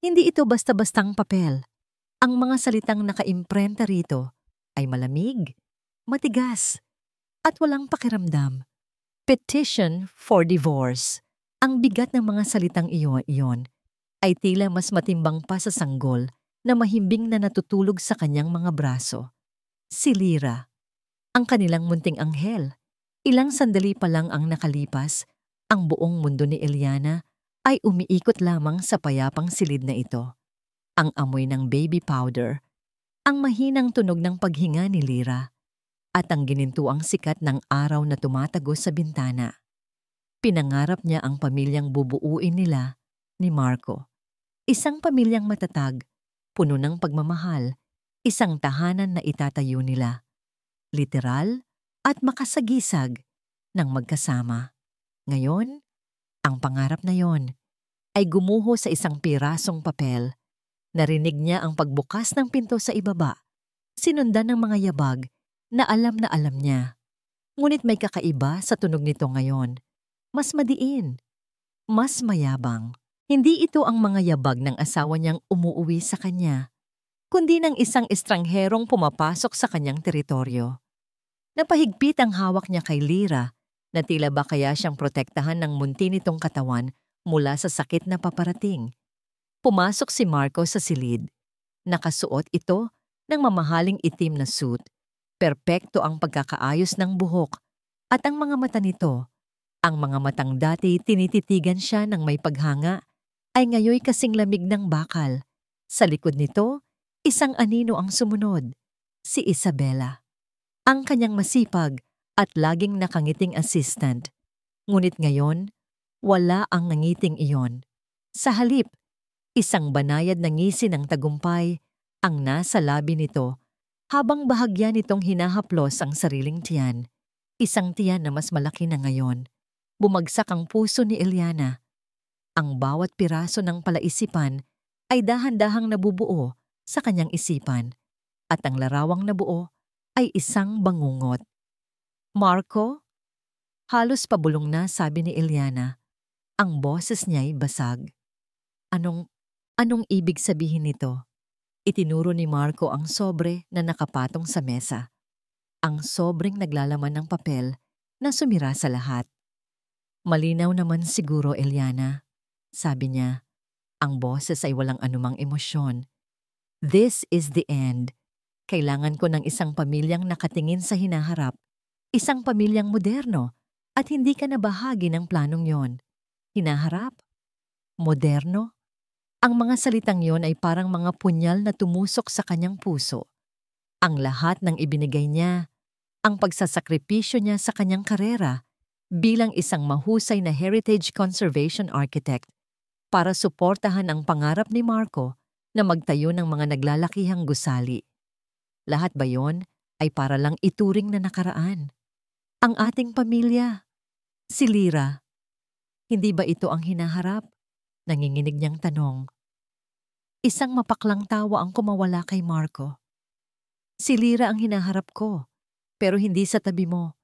Hindi ito basta-bastang papel. Ang mga salitang nakaimprenta rito ay malamig, matigas, at walang pakiramdam. Petition for divorce. Ang bigat ng mga salitang iyon ay tila mas matimbang pa sa sanggol na mahimbing na natutulog sa kanyang mga braso. Si Lyra, ang kanilang munting anghel. Ilang sandali pa lang ang nakalipas, ang buong mundo ni Eliana ay umiikot lamang sa payapang silid na ito. Ang amoy ng baby powder, ang mahinang tunog ng paghinga ni Lyra, at ang ginintuang sikat ng araw na tumatagos sa bintana. Pinangarap niya ang pamilyang bubuuin nila ni Marco. Isang pamilyang matatag, puno ng pagmamahal, isang tahanan na itatayo nila. Literal at makasagisag ng magkasama. Ngayon, ang pangarap na yon ay gumuho sa isang pirasong papel. Narinig niya ang pagbukas ng pinto sa ibaba, sinundan ng mga yabag na alam niya. Ngunit may kakaiba sa tunog nito ngayon. Mas madiin, mas mayabang. Hindi ito ang mga yabag ng asawa niyang umuuwi sa kanya, kundi ng isang estrangherong pumapasok sa kanyang teritoryo. Napahigpit ang hawak niya kay Lyra na tila ba kaya siyang protektahan ng munti nitong katawan mula sa sakit na paparating. Pumasok si Marco sa silid. Nakasuot ito ng mamahaling itim na suit. Perpekto ang pagkakaayos ng buhok at ang mga mata nito. Ang mga matang dati tinititigan siya ng may paghanga ay ngayoy kasing lamig ng bakal. Sa likod nito, isang anino ang sumunod, si Isabela. Ang kanyang masipag at laging nakangiting assistant. Ngunit ngayon, wala ang nangiting iyon. Sa halip, isang banayad na ngisi ng tagumpay ang nasa labi nito habang bahagya nitong hinahaplos ang sariling tiyan. Isang tiyan na mas malaki na ngayon. Bumagsak ang puso ni Eliana. Ang bawat piraso ng palaisipan ay dahan-dahang nabubuo sa kanyang isipan at ang larawang nabuo ay isang bangungot. Marco? Halos pabulong na, sabi ni Eliana. Ang boses niya'y basag. Anong ibig sabihin nito? Itinuro ni Marco ang sobre na nakapatong sa mesa. Ang sobreng naglalaman ng papel na sumira sa lahat. Malinaw naman siguro, Eliana. Sabi niya, ang boses ay walang anumang emosyon. This is the end. Kailangan ko ng isang pamilyang nakatingin sa hinaharap, isang pamilyang moderno, at hindi ka na bahagi ng planong yon. Hinaharap? Moderno? Ang mga salitang yon ay parang mga punyal na tumusok sa kanyang puso. Ang lahat ng ibinigay niya, ang pagsasakripisyo niya sa kanyang karera bilang isang mahusay na heritage conservation architect para suportahan ang pangarap ni Marco na magtayo ng mga naglalakihang gusali. Lahat ba yon ay para lang ituring na nakaraan? Ang ating pamilya, si Lyra, hindi ba ito ang hinaharap? Nanginginig niyang tanong. Isang mapaklang tawa ang kumawala kay Marco. Si Lyra ang hinaharap ko, pero hindi sa tabi mo.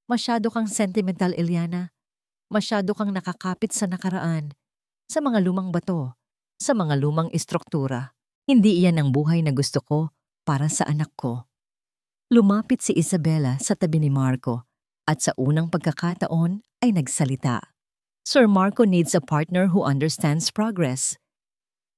Masyado kang sentimental, Eliana. Masyado kang nakakapit sa nakaraan, sa mga lumang bato, sa mga lumang istruktura. Hindi iyan ang buhay na gusto ko para sa anak ko. Lumapit si Isabela sa tabi ni Marco at sa unang pagkakataon ay nagsalita. Sir Marco needs a partner who understands progress.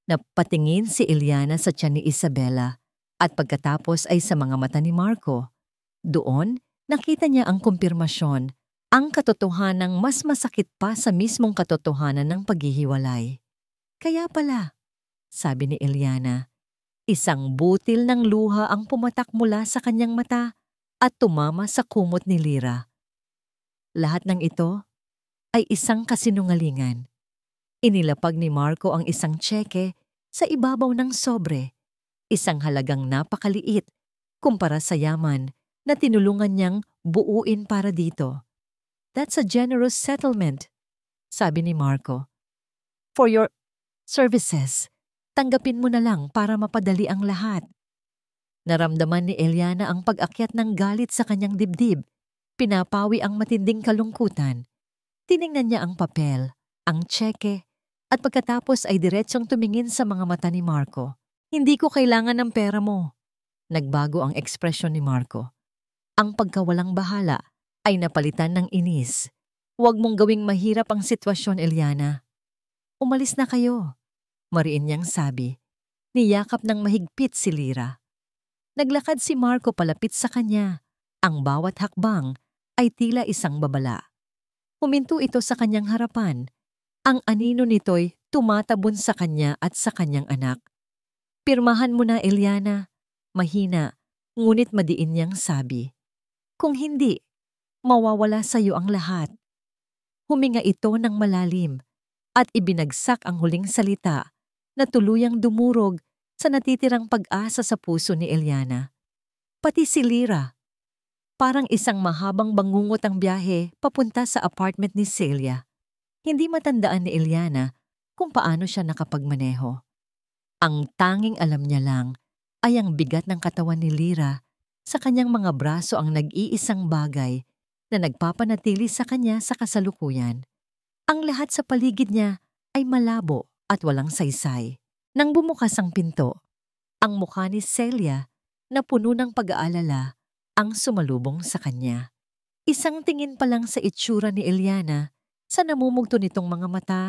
Napatingin si Eliana sa tiyan ni Isabela at pagkatapos ay sa mga mata ni Marco. Doon, nakita niya ang kumpirmasyon, ang katotohanang mas masakit pa sa mismong katotohanan ng paghihiwalay. Kaya pala, sabi ni Eliana, isang butil ng luha ang pumatak mula sa kanyang mata at tumama sa kumot ni Lyra. Lahat ng ito ay isang kasinungalingan. Inilapag ni Marco ang isang tseke sa ibabaw ng sobre, isang halagang napakaliit kumpara sa yaman na tinulungan niyang buuin para dito. That's a generous settlement, sabi ni Marco. For your services, tanggapin mo na lang para mapadali ang lahat. Naramdaman ni Eliana ang pag-akyat ng galit sa kanyang dibdib. Pinapawi ang matinding kalungkutan. Tiningnan niya ang papel, ang tseke, At pagkatapos ay diretsong tumingin sa mga mata ni Marco. Hindi ko kailangan ng pera mo. Nagbago ang ekspresyon ni Marco. Ang pagkawalang bahala ay napalitan ng inis. Huwag mong gawing mahirap ang sitwasyon, Eliana. Umalis na kayo, mariin niyang sabi. Niyakap ng mahigpit si Lyra. Naglakad si Marco palapit sa kanya. Ang bawat hakbang ay tila isang babala. Huminto ito sa kanyang harapan. Ang anino nito'y tumatabon sa kanya at sa kanyang anak. Pirmahan mo na, Eliana. Mahina, ngunit madiin niyang sabi. Kung hindi, mawawala sa iyo ang lahat. Huminga ito ng malalim at ibinagsak ang huling salita na tuluyang dumurog sa natitirang pag-asa sa puso ni Eliana. Pati si Lyra. Parang isang mahabang bangungot ang biyahe papunta sa apartment ni Celia. Hindi matandaan ni Eliana kung paano siya nakapagmaneho. Ang tanging alam niya lang ay ang bigat ng katawan ni Lyra sa kanyang mga braso ang nag-iisang bagay na nagpapanatili sa kanya sa kasalukuyan. Ang lahat sa paligid niya ay malabo at walang saysay. Nang bumukas ang pinto, ang mukha ni Celia na puno ng pag-aalala ang sumalubong sa kanya. Isang tingin pa lang sa itsura ni Eliana, sa namumugto nitong mga mata,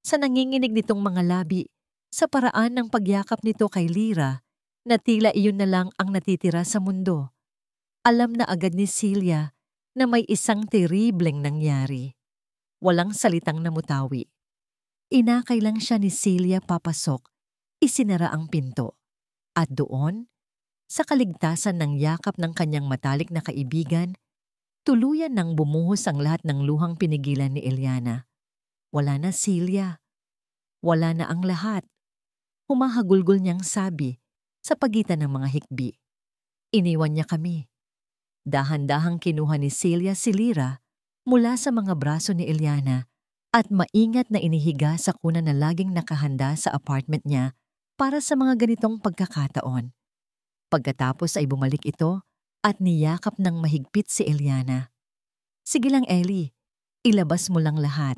sa nanginginig nitong mga labi, sa paraan ng pagyakap nito kay Lyra, na tila iyon na lang ang natitira sa mundo. Alam na agad ni Celia na may isang teribleng nangyari. Walang salitang namutawi. Inakay lang siya ni Celia papasok, isinara ang pinto. At doon, sa kaligtasan ng yakap ng kanyang matalik na kaibigan, tuluyan nang bumuhos ang lahat ng luhang pinigilan ni Eliana. Wala na, Celia. Wala na ang lahat. Humahagulgol niyang sabi sa pagitan ng mga hikbi. Iniwan niya kami. Dahan-dahang kinuha ni Celia si Lyra mula sa mga braso ni Eliana at maingat na inihiga sa kuna na laging nakahanda sa apartment niya para sa mga ganitong pagkakataon. Pagkatapos ay bumalik ito at niyakap ng mahigpit si Eliana. Sige lang, Ellie, ilabas mo lang lahat.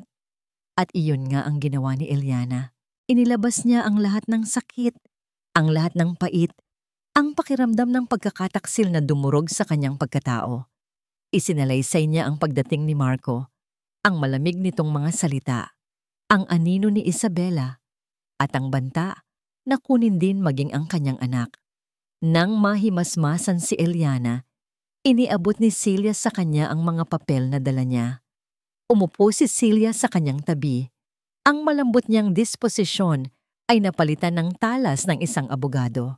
At iyon nga ang ginawa ni Eliana. Inilabas niya ang lahat ng sakit, ang lahat ng pait, ang pakiramdam ng pagkakataksil na dumurog sa kanyang pagkatao. Isinalaysay niya ang pagdating ni Marco, ang malamig nitong mga salita, ang anino ni Isabela, at ang banta na kunin din maging ang kanyang anak. Nang mahimasmasan si Eliana, iniabot ni Celia sa kanya ang mga papel na dala niya. Umupo si Celia sa kanyang tabi. Ang malambot niyang disposisyon ay napalitan ng talas ng isang abogado.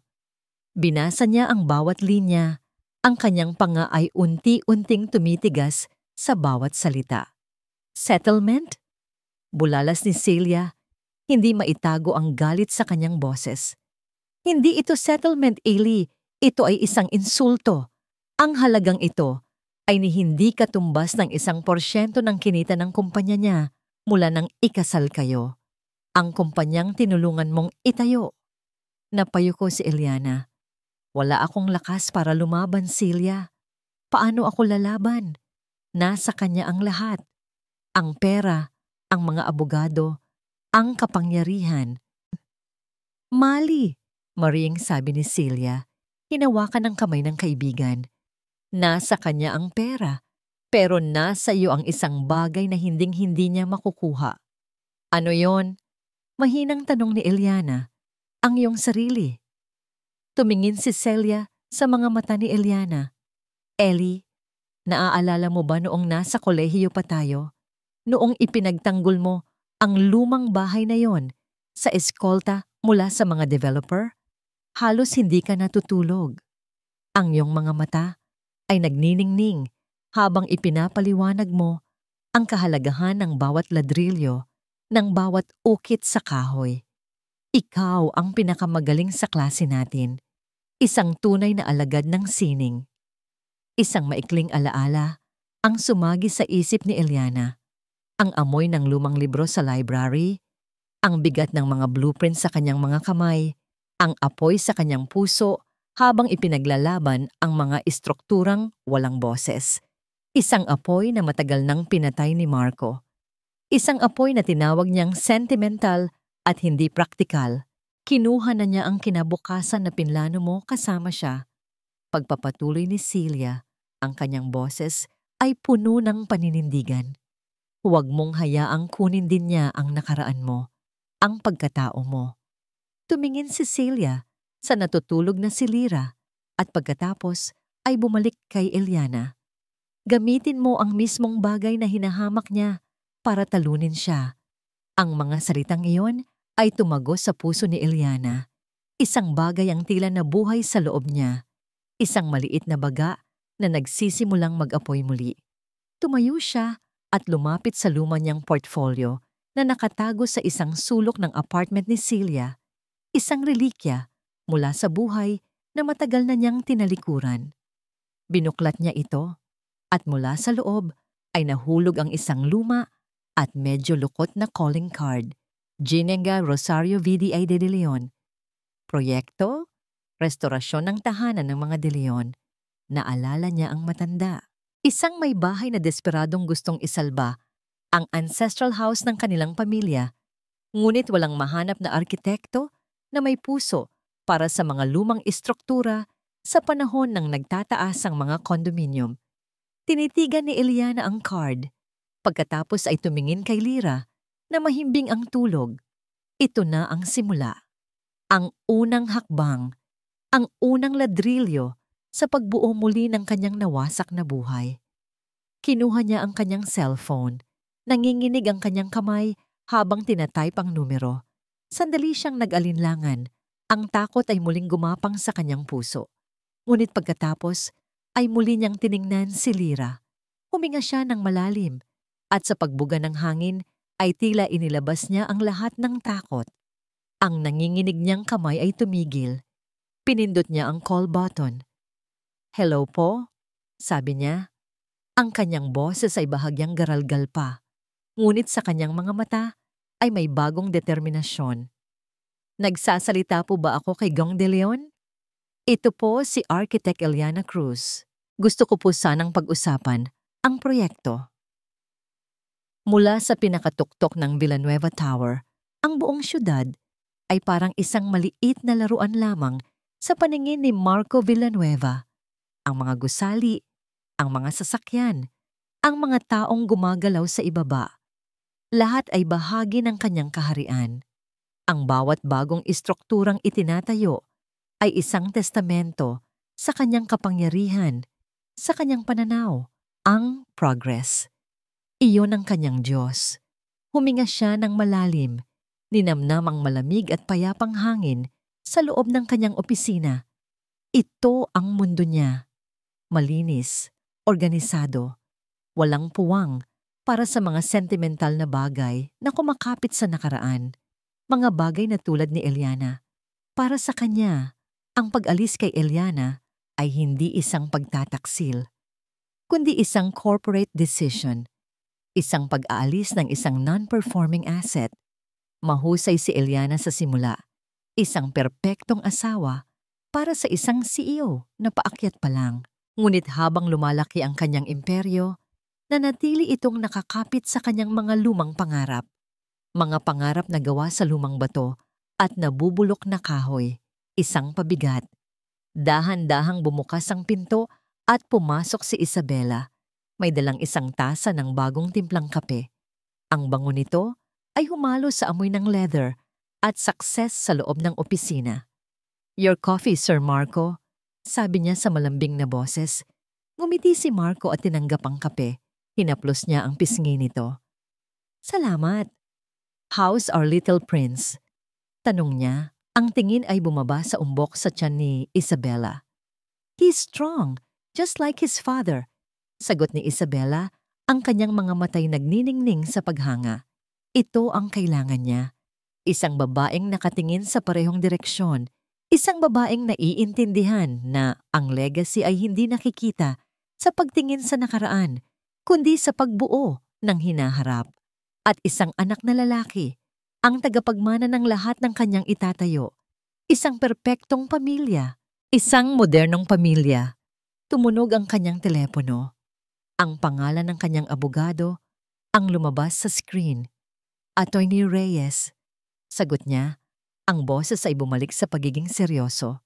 Binasa niya ang bawat linya. Ang kanyang panga ay unti-unting tumitigas sa bawat salita. Settlement? Bulalas ni Celia, hindi maitago ang galit sa kanyang boses. Hindi ito settlement, Ellie. Ito ay isang insulto. Ang halagang ito ay ni hindi katumbas ng 1% ng kinita ng kumpanya niya mula nang ikasal kayo. Ang kumpanyang tinulungan mong itayo. Napayuko si Eliana. Wala akong lakas para lumaban, Celia. Paano ako lalaban? Nasa kanya ang lahat. Ang pera, ang mga abogado, ang kapangyarihan. Mali, maring sabi ni Celia, hinawakan ang kamay ng kaibigan. Nasa kanya ang pera, pero nasa iyo ang isang bagay na hinding-hindi niya makukuha. Ano yon? Mahinang tanong ni Eliana. Ang iyong sarili. Tumingin si Celia sa mga mata ni Eliana. Ellie, naaalala mo ba noong nasa kolehiyo pa tayo? Noong ipinagtanggol mo ang lumang bahay na yon sa eskolta mula sa mga developer? Halos hindi ka natutulog. Ang iyong mga mata ay nagniningning habang ipinapaliwanag mo ang kahalagahan ng bawat ladrilyo, ng bawat ukit sa kahoy. Ikaw ang pinakamagaling sa klase natin. Isang tunay na alagad ng sining. Isang maikling alaala ang sumagi sa isip ni Eliana. Ang amoy ng lumang libro sa library, ang bigat ng mga blueprints sa kanyang mga kamay, ang apoy sa kanyang puso habang ipinaglalaban ang mga istrukturang walang boses. Isang apoy na matagal nang pinatay ni Marco. Isang apoy na tinawag niyang sentimental At hindi praktikal, kinuha na niya ang kinabukasan na pinlano mo kasama siya. Pagpapatuloy ni Celia, ang kanyang boses ay puno ng paninindigan. Huwag mong hayaang kunin din niya ang nakaraan mo, ang pagkatao mo. Tumingin si Celia sa natutulog na si Lyra at pagkatapos ay bumalik kay Eliana. Gamitin mo ang mismong bagay na hinahamak niya para talunin siya. Ang mga salitang iyon ay tumagos sa puso ni Eliana. Isang bagay ang tila na buhay sa loob niya. Isang maliit na baga na nagsisimulang mag-apoy muli. Tumayo siya at lumapit sa luma niyang portfolio na nakatago sa isang sulok ng apartment ni Celia. Isang relikya mula sa buhay na matagal na niyang tinalikuran. Binuklat niya ito at mula sa loob ay nahulog ang isang luma at medyo lukot na calling card. Ginenga Rosario VDA de Leon. Proyekto, restorasyon ng tahanan ng mga De Leon. Naalala niya ang matanda. Isang may bahay na desperadong gustong isalba ang ancestral house ng kanilang pamilya, ngunit walang mahanap na arkitekto na may puso para sa mga lumang istruktura sa panahon ng nagtataas ang mga kondominium. Tinitigan ni Eliana ang card, pagkatapos ay tumingin kay Lyra na mahimbing ang tulog. Ito na ang simula. Ang unang hakbang, ang unang ladrilyo sa pagbuo muli ng kanyang nawasak na buhay. Kinuha niya ang kanyang cellphone. Nanginginig ang kanyang kamay habang tinatype ang numero. Sandali siyang nag-alinlangan. Ang takot ay muling gumapang sa kanyang puso. Ngunit pagkatapos ay muli niyang tiningnan si Lyra. Huminga siya ng malalim at sa pagbuga ng hangin ay tila inilabas niya ang lahat ng takot. Ang nanginginig niyang kamay ay tumigil. Pinindot niya ang call button. "Hello po," sabi niya. Ang kanyang boses ay bahagyang garalgal pa, ngunit sa kanyang mga mata ay may bagong determinasyon. "Nagsasalita po ba ako kay Gong De Leon? Ito po si Architect Eliana Cruz. Gusto ko po sanang pag-usapan ang proyekto." Mula sa pinakatuktok ng Villanueva Tower, ang buong syudad ay parang isang maliit na laruan lamang sa paningin ni Marco Villanueva. Ang mga gusali, ang mga sasakyan, ang mga taong gumagalaw sa ibaba. Lahat ay bahagi ng kanyang kaharian. Ang bawat bagong istrukturang itinatayo ay isang testamento sa kanyang kapangyarihan, sa kanyang pananaw, ang progress. Iyon ang kanyang Diyos. Huminga siya ng malalim, ninamnam ang malamig at payapang hangin sa loob ng kanyang opisina. Ito ang mundo niya. Malinis, organisado, walang puwang para sa mga sentimental na bagay na kumakapit sa nakaraan. Mga bagay na tulad ni Eliana. Para sa kanya, ang pag-alis kay Eliana ay hindi isang pagtataksil, kundi isang corporate decision, isang pag-aalis ng isang non-performing asset. Mahusay si Eliana sa simula, isang perpektong asawa para sa isang CEO na paakyat pa lang. Ngunit habang lumalaki ang kanyang imperyo, nanatili itong nakakapit sa kanyang mga lumang pangarap. Mga pangarap na gawa sa lumang bato at nabubulok na kahoy, isang pabigat. Dahan-dahang bumukas ang pinto at pumasok si Isabela. May dalang isang tasa ng bagong timplang kape. Ang bango nito ay humalo sa amoy ng leather at success sa loob ng opisina. "Your coffee, Sir Marco," sabi niya sa malambing na boses. Ngumiti si Marco at tinanggap ang kape. Hinaplos niya ang pisngi nito. "Salamat. How's our little prince?" Tanong niya. Ang tingin ay bumaba sa umbok sa tiyan ni Isabela. "He's strong, just like his father," sagot ni Isabela, ang kanyang mga matay nagniningning sa paghanga. Ito ang kailangan niya. Isang babaeng nakatingin sa parehong direksyon. Isang babaeng naiintindihan na ang legacy ay hindi nakikita sa pagtingin sa nakaraan, kundi sa pagbuo ng hinaharap. At isang anak na lalaki, ang tagapagmana ng lahat ng kanyang itatayo. Isang perpektong pamilya, isang modernong pamilya. Tumunog ang kanyang telepono. Ang pangalan ng kanyang abogado ang lumabas sa screen. Attorney Reyes. Sagot niya, ang boses ay bumalik sa pagiging seryoso.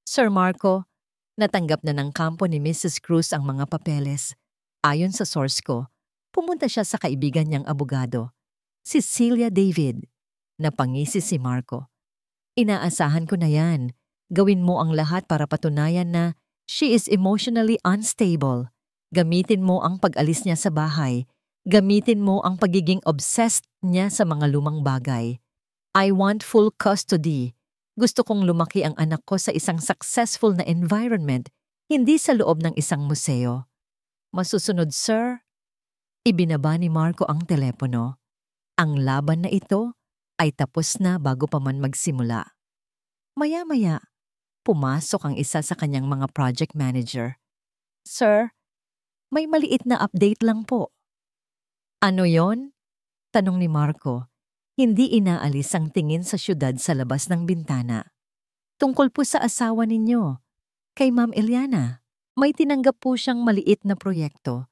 Sir Marco, natanggap na ng kampo ni Mrs. Cruz ang mga papeles. Ayon sa source ko, pumunta siya sa kaibigan niyang abogado, si Celia David. Napangisi si Marco. Inaasahan ko na yan. Gawin mo ang lahat para patunayan na she is emotionally unstable. Gamitin mo ang pag-alis niya sa bahay. Gamitin mo ang pagiging obsessed niya sa mga lumang bagay. I want full custody. Gusto kong lumaki ang anak ko sa isang successful na environment, hindi sa loob ng isang museo. Masusunod, sir? Ibinaba ni Marco ang telepono. Ang laban na ito ay tapos na bago pa man magsimula. Maya-maya, pumasok ang isa sa kanyang mga project manager. Sir, may maliit na update lang po. Ano yon? Tanong ni Marco. Hindi inaalis ang tingin sa syudad sa labas ng bintana. Tungkol po sa asawa ninyo, kay Ma'am Eliana. May tinanggap po siyang maliit na proyekto.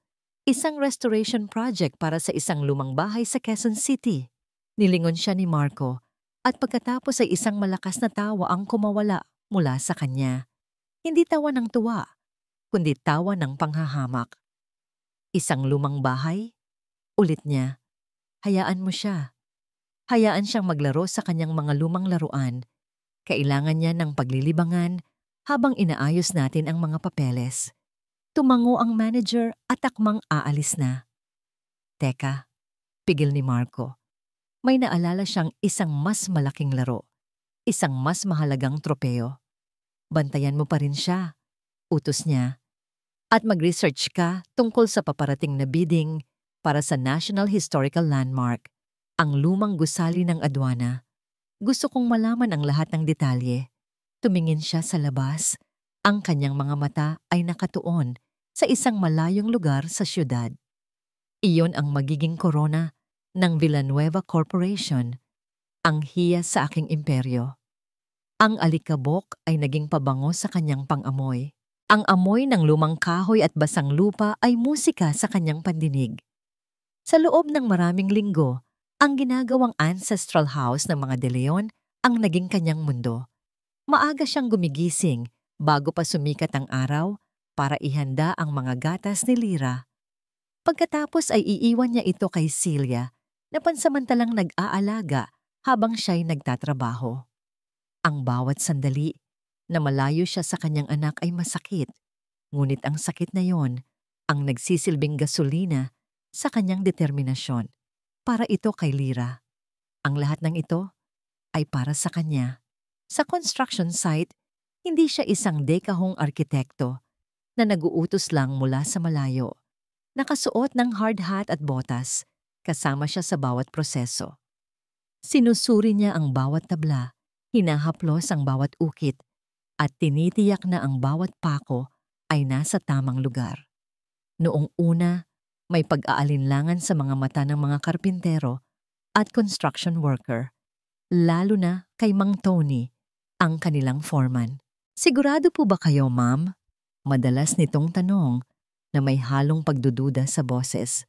Isang restoration project para sa isang lumang bahay sa Quezon City. Nilingon siya ni Marco at pagkatapos ay isang malakas na tawa ang kumawala mula sa kanya. Hindi tawa ng tuwa, kundi tawa ng panghahamak. Isang lumang bahay? Ulit niya. Hayaan mo siya. Hayaan siyang maglaro sa kanyang mga lumang laruan. Kailangan niya ng paglilibangan habang inaayos natin ang mga papeles. Tumango ang manager at akmang aalis na. Teka, pigil ni Marco. May naalala siyang isang mas malaking laro. Isang mas mahalagang tropeo. Bantayan mo pa rin siya, utos niya. At mag-research ka tungkol sa paparating na bidding para sa National Historical Landmark, ang lumang gusali ng Aduana. Gusto kong malaman ang lahat ng detalye. Tumingin siya sa labas. Ang kanyang mga mata ay nakatuon sa isang malayong lugar sa syudad. Iyon ang magiging korona ng Villanueva Corporation, ang hiya sa aking imperyo. Ang alikabok ay naging pabango sa kanyang pangamoy. Ang amoy ng lumang kahoy at basang lupa ay musika sa kanyang pandinig. Sa loob ng maraming linggo, ang ginagawang ancestral house ng mga De Leon ang naging kanyang mundo. Maaga siyang gumigising bago pa sumikat ang araw para ihanda ang mga gatas ni Lyra. Pagkatapos ay iiwan niya ito kay Celia na pansamantalang nag-aalaga habang siya'y nagtatrabaho. Ang bawat sandali na malayo siya sa kanyang anak ay masakit, ngunit ang sakit na yon ang nagsisilbing gasolina sa kanyang determinasyon para ito kay Lyra. Ang lahat ng ito ay para sa kanya. Sa construction site, hindi siya isang dekahong arkitekto na naguutos lang mula sa malayo. Nakasuot ng hard hat at botas, kasama siya sa bawat proseso. Sinusuri niya ang bawat tabla, hinahaplos ang bawat ukit, at tinitiyak na ang bawat pako ay nasa tamang lugar. Noong una, may pag-aalinlangan sa mga mata ng mga karpintero at construction worker, lalo na kay Mang Tony, ang kanilang foreman. Sigurado po ba kayo, ma'am? Madalas nitong tanong na may halong pagdududa sa boses.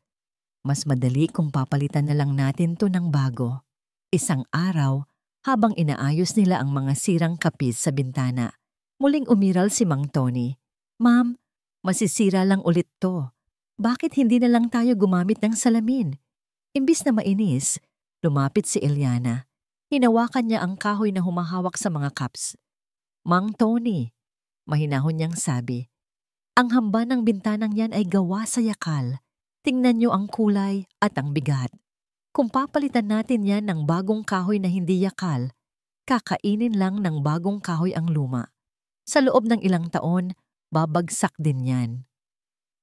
Mas madali kung papalitan na lang natin to ng bago. Isang araw, habang inaayos nila ang mga sirang kapis sa bintana, muling umiral si Mang Tony. Ma'am, masisira lang ulit to. Bakit hindi na lang tayo gumamit ng salamin? Imbis na mainis, lumapit si Eliana. Hinawakan niya ang kahoy na humahawak sa mga cups. Mang Tony, mahinahon niyang sabi, ang hamba ng bintanang yan ay gawa sa yakal. Tingnan niyo ang kulay at ang bigat. Kung papalitan natin yan ng bagong kahoy na hindi yakal, kakainin lang ng bagong kahoy ang luma. Sa loob ng ilang taon, babagsak din yan.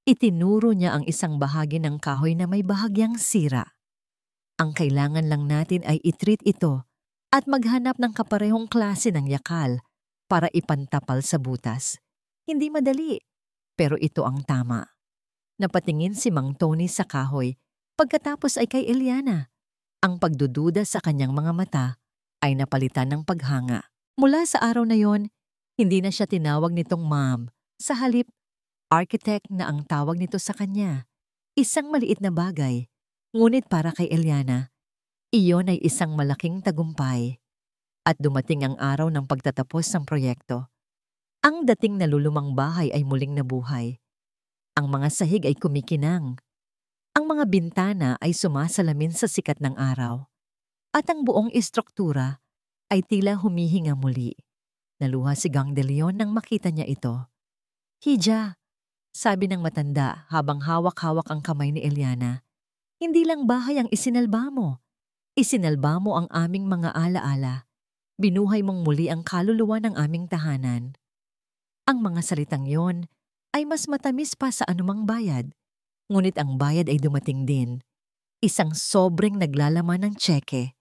Itinuro niya ang isang bahagi ng kahoy na may bahagyang sira. Ang kailangan lang natin ay itreat ito at maghanap ng kaparehong klase ng yakal para ipantapal sa butas. Hindi madali, pero ito ang tama. Napatingin si Mang Tony sa kahoy, pagkatapos ay kay Eliana. Ang pagdududa sa kanyang mga mata ay napalitan ng paghanga. Mula sa araw na yon, hindi na siya tinawag nitong ma'am. Sa halip, architect na ang tawag nito sa kanya. Isang maliit na bagay, ngunit para kay Eliana, Iyon ay isang malaking tagumpay at dumating ang araw ng pagtatapos ng proyekto. Ang dating nalulumang bahay ay muling nabuhay. Ang mga sahig ay kumikinang. Ang mga bintana ay sumasalamin sa sikat ng araw. At ang buong istruktura ay tila humihinga muli. Naluha si Gang de Leon nang makita niya ito. "Hija," sabi ng matanda habang hawak-hawak ang kamay ni Eliana, "hindi lang bahay ang isinalba mo. Isinalba mo ang aming mga alaala. Binuhay mong muli ang kaluluwa ng aming tahanan." Ang mga salitang yon ay mas matamis pa sa anumang bayad. Ngunit ang bayad ay dumating din. Isang sobreng naglalaman ng tseke.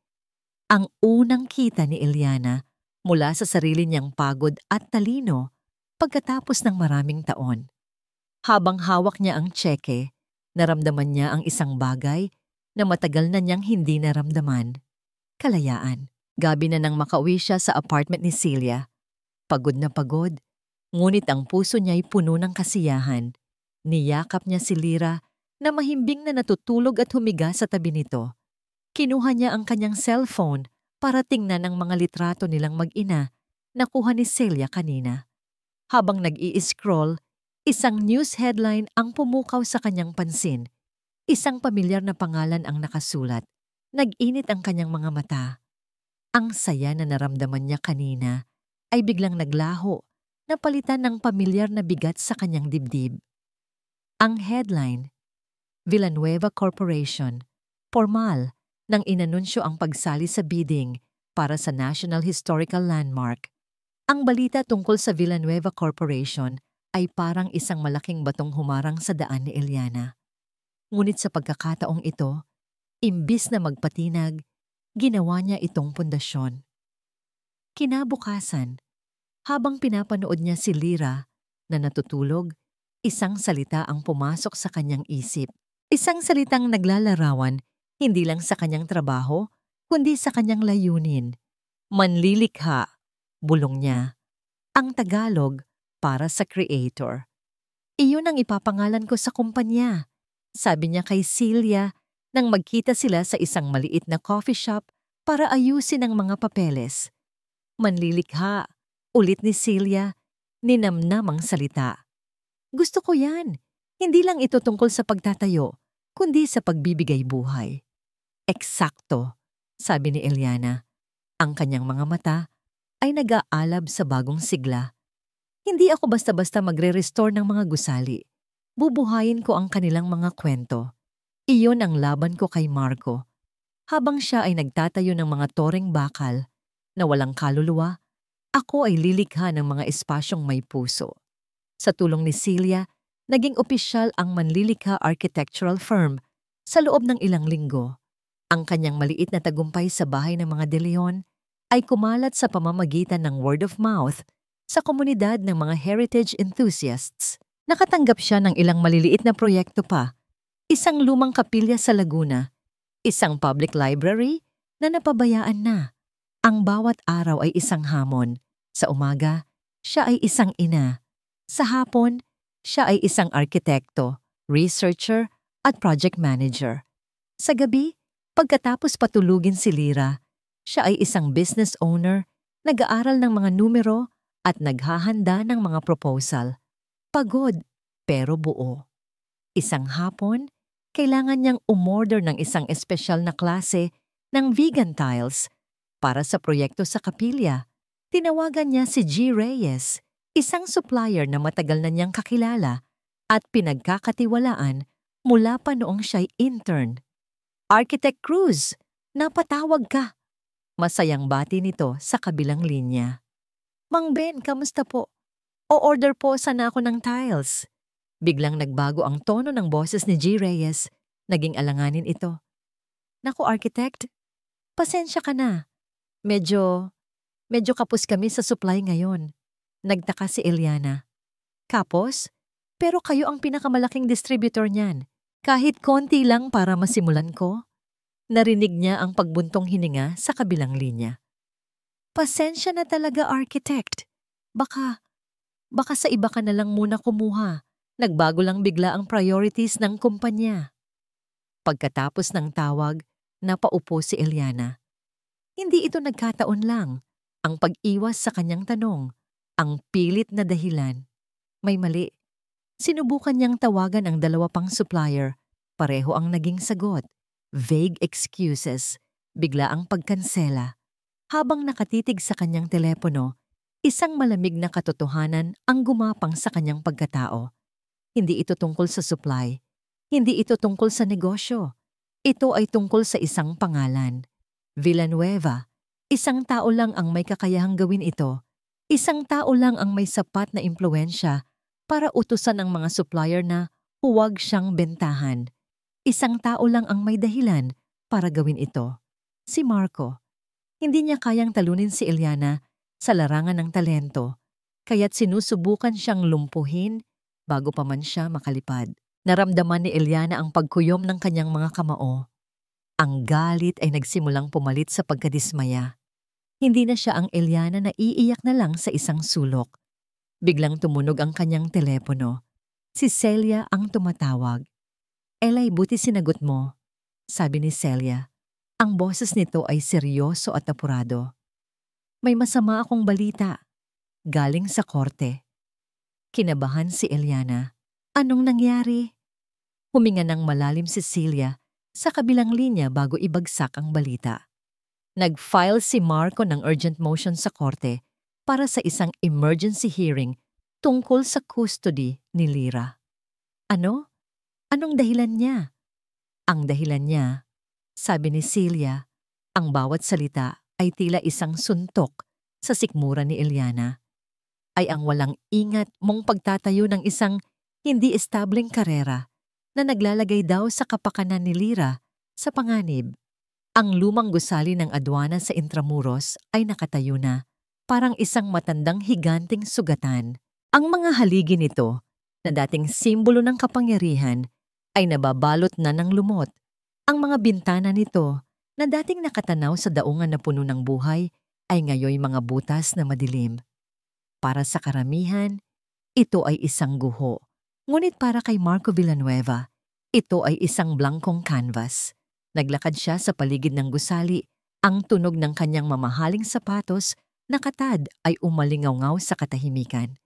Ang unang kita ni Eliana mula sa sarili niyang pagod at talino pagkatapos ng maraming taon. Habang hawak niya ang tseke, naramdaman niya ang isang bagay na matagal na niyang hindi naramdaman. Kalayaan. Gabi na nang makauwi siya sa apartment ni Celia. Pagod na pagod, ngunit ang puso niya ay puno ng kasiyahan. Niyakap niya si Lyra na mahimbing na natutulog at humiga sa tabi nito. Kinuha niya ang kanyang cellphone para tingnan ang mga litrato nilang mag-ina na kuha ni Celia kanina. Habang nag-i-scroll, isang news headline ang pumukaw sa kanyang pansin. Isang pamilyar na pangalan ang nakasulat. Nag-init ang kanyang mga mata. Ang saya na naramdaman niya kanina ay biglang naglaho, napalitan ng pamilyar na bigat sa kanyang dibdib. Ang headline, Villanueva Corporation, formal, nang inanunsyo ang pagsali sa bidding para sa National Historical Landmark. Ang balita tungkol sa Villanueva Corporation ay parang isang malaking batong humarang sa daan ni Eliana. Ngunit sa pagkakataong ito, imbis na magpatinag, ginawa niya itong pundasyon. Kinabukasan, habang pinapanood niya si Lyra na natutulog, isang salita ang pumasok sa kanyang isip. Isang salitang naglalarawan hindi lang sa kanyang trabaho, kundi sa kanyang layunin. Manlilikha, bulong niya. Ang Tagalog para sa creator. Iyon ang ipapangalan ko sa kumpanya, sabi niya kay Celia nang magkita sila sa isang maliit na coffee shop para ayusin ang mga papeles. Manlilikha, ulit ni Celia, ninamnam ang salita. Gusto ko yan. Hindi lang ito tungkol sa pagtatayo, kundi sa pagbibigay buhay. Eksakto, sabi ni Eliana. Ang kanyang mga mata ay nag-aalab sa bagong sigla. Hindi ako basta-basta magre-restore ng mga gusali. Bubuhayin ko ang kanilang mga kwento. Iyon ang laban ko kay Marco. Habang siya ay nagtatayo ng mga toreng bakal na walang kaluluwa, ako ay lilikha ng mga espasyong may puso. Sa tulong ni Celia, naging opisyal ang Manlilikha Architectural Firm sa loob ng ilang linggo. Ang kanyang maliit na tagumpay sa bahay ng mga De Leon ay kumalat sa pamamagitan ng word of mouth sa komunidad ng mga heritage enthusiasts. Nakatanggap siya ng ilang maliliit na proyekto pa, isang lumang kapilya sa Laguna, isang public library na napabayaan na. Ang bawat araw ay isang hamon. Sa umaga, siya ay isang ina. Sa hapon, siya ay isang arkitekto, researcher at project manager. Sa gabi, pagkatapos patulugin si Lyra, siya ay isang business owner, nag-aaral ng mga numero at naghahanda ng mga proposal. Pagod, pero buo. Isang hapon, kailangan niyang umorder ng isang espesyal na klase ng vegan tiles para sa proyekto sa kapilya. Tinawagan niya si G. Reyes, isang supplier na matagal na niyang kakilala at pinagkakatiwalaan mula pa noong siya'y intern. Architect Cruz, napatawag ka. Masayang bati nito sa kabilang linya. Mang Ben, kamusta po? O-order po sana ako ng tiles. Biglang nagbago ang tono ng boses ni G. Reyes. Naging alanganin ito. Naku, architect, pasensya ka na. Medyo kapos kami sa supply ngayon. Nagtaka si Eliana. Kapos? Pero kayo ang pinakamalaking distributor niyan. Kahit konti lang para masimulan ko. Narinig niya ang pagbuntong hininga sa kabilang linya. Pasensya na talaga, architect. Baka sa iba ka na lang muna kumuha. Nagbago lang bigla ang priorities ng kumpanya. Pagkatapos ng tawag, Napaupo si Eliana. Hindi ito nagkataon lang. Ang pag-iwas sa kanyang tanong, ang pilit na dahilan. May mali. Sinubukan niyang tawagan ang dalawa pang supplier. Pareho ang naging sagot. Vague excuses. Bigla ang pagkansela. Habang nakatitig sa kanyang telepono, isang malamig na katotohanan ang gumapang sa kanyang pagkatao. Hindi ito tungkol sa supply. Hindi ito tungkol sa negosyo. Ito ay tungkol sa isang pangalan. Villanueva. Isang tao lang ang may kakayahang gawin ito. Isang tao lang ang may sapat na impluwensya para utusan ang mga supplier na huwag siyang bentahan. Isang tao lang ang may dahilan para gawin ito. Si Marco. Hindi niya kayang talunin si Eliana sa larangan ng talento, kaya't sinusubukan siyang lumpuhin bago pa man siya makalipad. Naramdaman ni Eliana ang pagkuyom ng kanyang mga kamao. Ang galit ay nagsimulang pumalit sa pagkadismaya. Hindi na siya ang Eliana na iiyak na lang sa isang sulok. Biglang tumunog ang kanyang telepono. Si Celia ang tumatawag. "Elay, buti sinagot mo," sabi ni Celia. Ang boses nito ay seryoso at apurado. "May masama akong balita. Galing sa korte." Kinabahan si Eliana. "Anong nangyari?" Huminga ng malalim si Celia sa kabilang linya bago ibagsak ang balita. Nag-file si Marco ng urgent motion sa korte para sa isang emergency hearing tungkol sa custody ni Lyra. Ano? Anong dahilan niya? Ang dahilan niya, sabi ni Celia, ang bawat salita ay tila isang suntok sa sikmura ni Eliana, ay ang walang ingat mong pagtatayo ng isang hindi establing karera na naglalagay daw sa kapakanan ni Lyra sa panganib. Ang lumang gusali ng adwana sa Intramuros ay nakatayo na, parang isang matandang higanting sugatan. Ang mga haligi nito, na dating simbolo ng kapangyarihan, ay nababalot na ng lumot. Ang mga bintana nito, na dating nakatanaw sa daungan na puno ng buhay, ay ngayoy mga butas na madilim. Para sa karamihan, ito ay isang guho. Ngunit para kay Marco Villanueva, ito ay isang blankong canvas. Naglakad siya sa paligid ng gusali. Ang tunog ng kanyang mamahaling sapatos na katad ay umalingaw-ngaw sa katahimikan.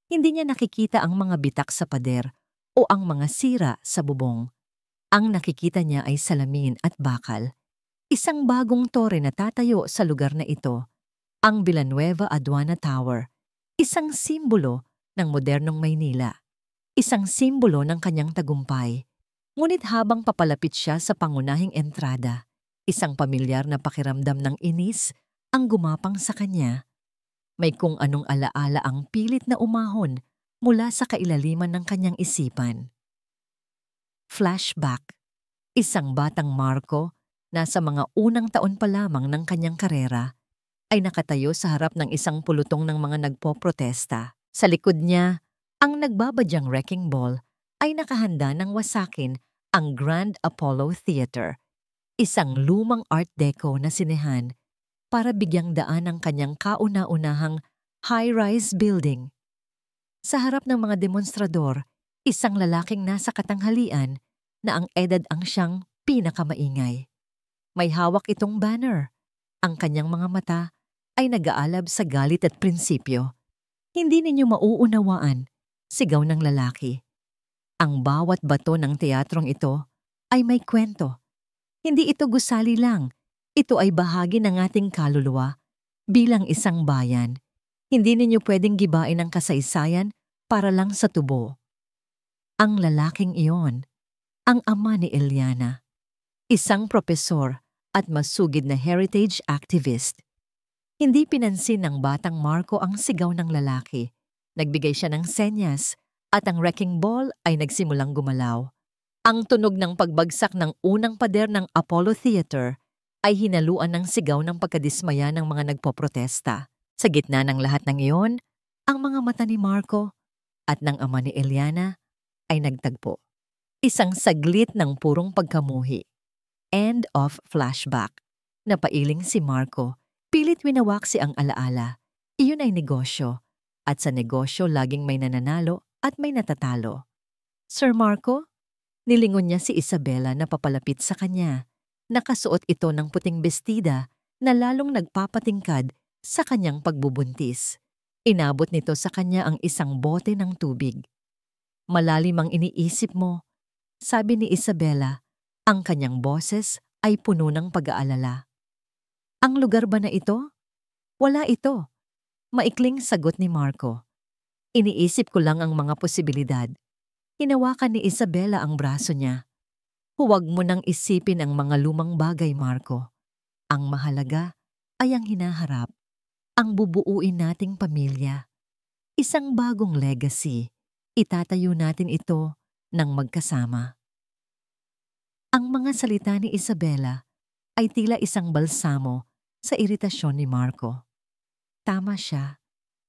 Hindi niya nakikita ang mga bitak sa pader o ang mga sira sa bubong. Ang nakikita niya ay salamin at bakal. Isang bagong tore na tatayo sa lugar na ito, ang Villanueva Aduana Tower. Isang simbolo ng modernong Maynila. Isang simbolo ng kanyang tagumpay. Ngunit habang papalapit siya sa pangunahing entrada, isang pamilyar na pakiramdam ng inis ang gumapang sa kanya. May kung anong alaala ang pilit na umahon mula sa kailaliman ng kanyang isipan. Flashback. Isang batang Marco, nasa mga unang taon pa lamang ng kanyang karera, ay nakatayo sa harap ng isang pulutong ng mga nagpoprotesta. Sa likod niya, ang nagbabadyang wrecking ball ay nakahanda ng wasakin ang Grand Apollo Theater, isang lumang Art Deco na sinehan para bigyang daan ang kanyang kauna-unahang high-rise building. Sa harap ng mga demonstrador, isang lalaking nasa katanghalian na ang edad ang siyang pinakamaingay. May hawak itong banner. Ang kanyang mga mata ay nag-aalab sa galit at prinsipyo. "Hindi ninyo mauunawaan," sigaw ng lalaki. Ang bawat bato ng teatrong ito ay may kwento. Hindi ito gusali lang. Ito ay bahagi ng ating kaluluwa bilang isang bayan. Hindi ninyo pwedeng gibain ang kasaysayan para lang sa tubo. Ang lalaking iyon, ang ama ni Eliana, isang propesor at masugid na heritage activist. Hindi pinansin ng batang Marco ang sigaw ng lalaki. Nagbigay siya ng senyas at ang wrecking ball ay nagsimulang gumalaw. Ang tunog ng pagbagsak ng unang pader ng Apollo Theater ay hinaluan ng sigaw ng pagkadismaya ng mga nagpoprotesta. Sa gitna ng lahat ng iyon, ang mga mata ni Marco at ng ama ni Eliana ay nagtagpo. Isang saglit ng purong pagkamuhi. End of flashback. Napailing si Marco. Pilit winawaksi ang alaala. Iyon ay negosyo. At sa negosyo laging may nananalo at may natatalo. "Sir Marco?" Nilingon niya si Isabela na papalapit sa kanya. Nakasuot ito ng puting bestida na lalong nagpapatingkad sa kanyang pagbubuntis. Inabot nito sa kanya ang isang bote ng tubig. Malalim ang iniisip mo, sabi ni Isabela. Ang kanyang boses ay puno ng pag-aalala. Ang lugar ba na ito? Wala ito. Maikling sagot ni Marco. Iniisip ko lang ang mga posibilidad. Hinawakan ni Isabela ang braso niya. Huwag mo nang isipin ang mga lumang bagay, Marco. Ang mahalaga ay ang hinaharap, ang bubuuin nating pamilya. Isang bagong legacy. Itatayo natin ito ng magkasama. Ang mga salita ni Isabela ay tila isang balsamo sa iritasyon ni Marco. Tama siya.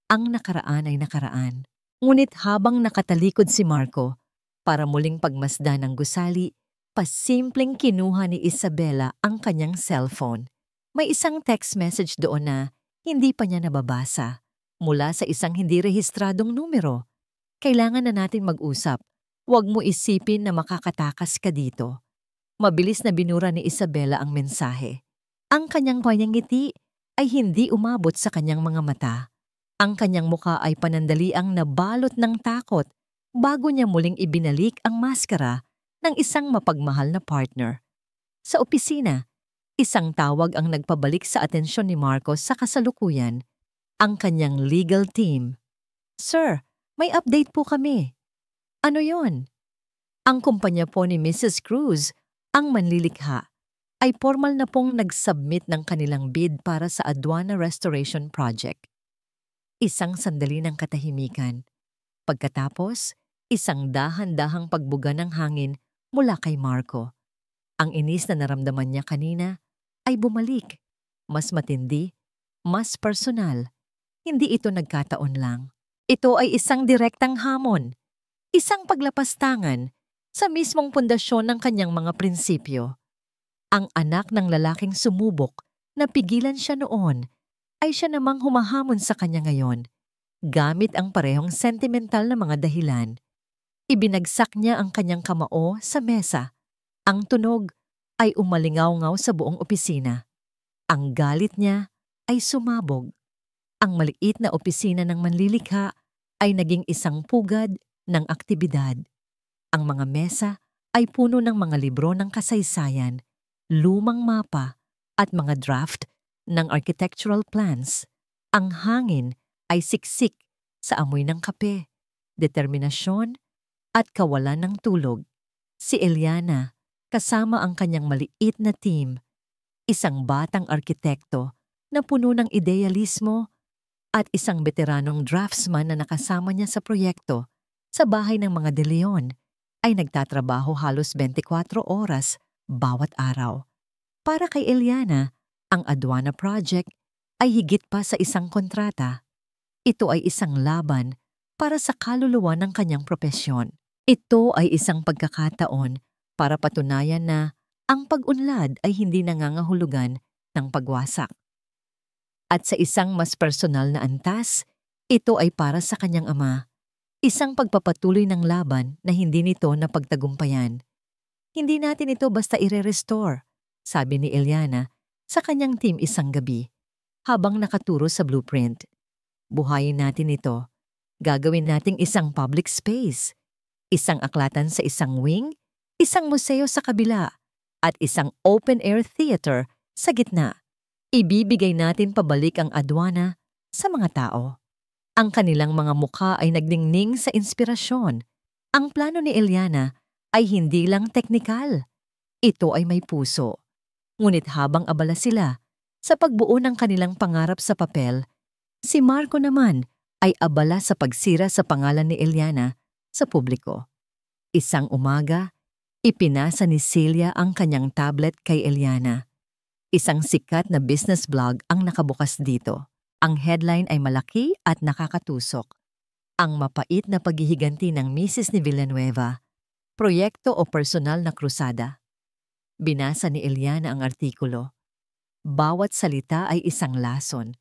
Ang nakaraan ay nakaraan. Ngunit habang nakatalikod si Marco para muling pagmasdan ng gusali, pasimpleng kinuha ni Isabela ang kanyang cellphone. May isang text message doon na hindi pa niya nababasa mula sa isang hindi rehistradong numero. Kailangan na natin mag-usap. Huwag mo isipin na makakatakas ka dito. Mabilis na binura ni Isabela ang mensahe. Ang kanyang panyangiti ay hindi umabot sa kanyang mga mata. Ang kanyang muka ay panandaliang nabalot ng takot bago niya muling ibinalik ang maskara ng isang mapagmahal na partner. Sa opisina, isang tawag ang nagpabalik sa atensyon ni Marcos sa kasalukuyan, ang kanyang legal team. Sir, may update po kami. Ano yon? Ang kumpanya po ni Mrs. Cruz, ang manlilikha, ay formal na pong nag-submit ng kanilang bid para sa Aduana Restoration Project. Isang sandali ng katahimikan. Pagkatapos, isang dahan-dahang pagbuga ng hangin mula kay Marco. Ang inis na naramdaman niya kanina ay bumalik. Mas matindi, mas personal. Hindi ito nagkataon lang. Ito ay isang direktang hamon. Isang paglapastangan sa mismong pundasyon ng kanyang mga prinsipyo. Ang anak ng lalaking sumubok na pigilan siya noon ay siya namang humahamon sa kanya ngayon, gamit ang parehong sentimental na mga dahilan. Ibinagsak niya ang kanyang kamao sa mesa. Ang tunog ay umalingaw-ngaw sa buong opisina. Ang galit niya ay sumabog. Ang maliit na opisina ng manlilikha ay naging isang pugad ng aktibidad. Ang mga mesa ay puno ng mga libro ng kasaysayan, lumang mapa at mga draft ng architectural plans. Ang hangin ay siksik sa amoy ng kape, determinasyon at kawalan ng tulog. Si Eliana, kasama ang kanyang maliit na team, isang batang arkitekto na puno ng idealismo at isang veteranong draftsman na nakasama niya sa proyekto sa bahay ng mga De Leon, ay nagtatrabaho halos 24 oras bawat araw. Para kay Eliana, ang Aduana Project ay higit pa sa isang kontrata. Ito ay isang laban para sa kaluluwa ng kanyang propesyon. Ito ay isang pagkakataon para patunayan na ang pag-unlad ay hindi nangangahulugan ng pagwasak. At sa isang mas personal na antas, ito ay para sa kanyang ama. Isang pagpapatuloy ng laban na hindi nito napagtagumpayan. Hindi natin ito basta ire-restore, sabi ni Eliana sa kanyang team isang gabi, habang nakaturo sa blueprint. Buhayin natin ito. Gagawin nating isang public space, isang aklatan sa isang wing, isang museo sa kabila, at isang open-air theater sa gitna. Ibibigay natin pabalik ang Aduana sa mga tao. Ang kanilang mga mukha ay nagdingning sa inspirasyon. Ang plano ni Eliana ay hindi lang teknikal. Ito ay may puso. Ngunit habang abala sila sa pagbuo ng kanilang pangarap sa papel, si Marco naman ay abala sa pagsira sa pangalan ni Eliana sa publiko. Isang umaga, ipinasa ni Celia ang kanyang tablet kay Eliana. Isang sikat na business blog ang nakabukas dito. Ang headline ay malaki at nakakatusok. Ang mapait na paghihiganti ng Mrs. ni Villanueva, proyekto o personal na krusada. Binasa ni Eliana ang artikulo. Bawat salita ay isang lason.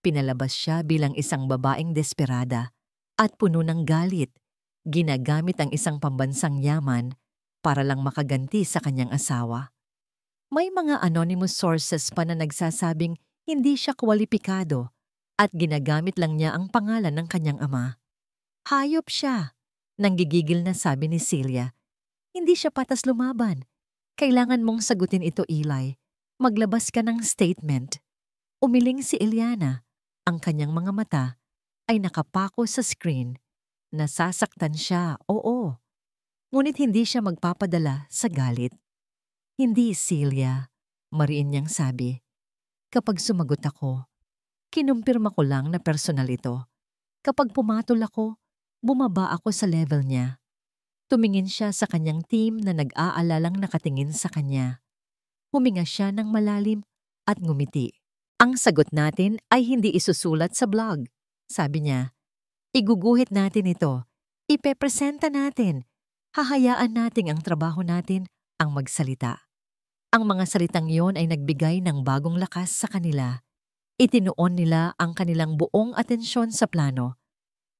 Pinalabas siya bilang isang babaeng desperada at puno ng galit, ginagamit ang isang pambansang yaman para lang makaganti sa kanyang asawa. May mga anonymous sources pa na nagsasabing hindi siya kwalipikado at ginagamit lang niya ang pangalan ng kanyang ama. Hayop siya. Nanggigigil na sabi ni Celia. Hindi siya patas lumaban. Kailangan mong sagutin ito, Eli. Maglabas ka ng statement. Umiling si Eliana. Ang kanyang mga mata ay nakapako sa screen. Nasasaktan siya, oo. Ngunit hindi siya magpapadala sa galit. Hindi, Celia, mariin niyang sabi. Kapag sumagot ako, kinumpirma ko lang na personal ito. Kapag pumatol ako, bumaba ako sa level niya. Tumingin siya sa kanyang team na nag-aalalang nakatingin sa kanya. Huminga siya ng malalim at ngumiti. Ang sagot natin ay hindi isusulat sa blog, sabi niya. Iguguhit natin ito. Ipepresenta natin. Hahayaan natin ang trabaho natin ang magsalita. Ang mga salitang iyon ay nagbigay ng bagong lakas sa kanila. Itinuon nila ang kanilang buong atensyon sa plano.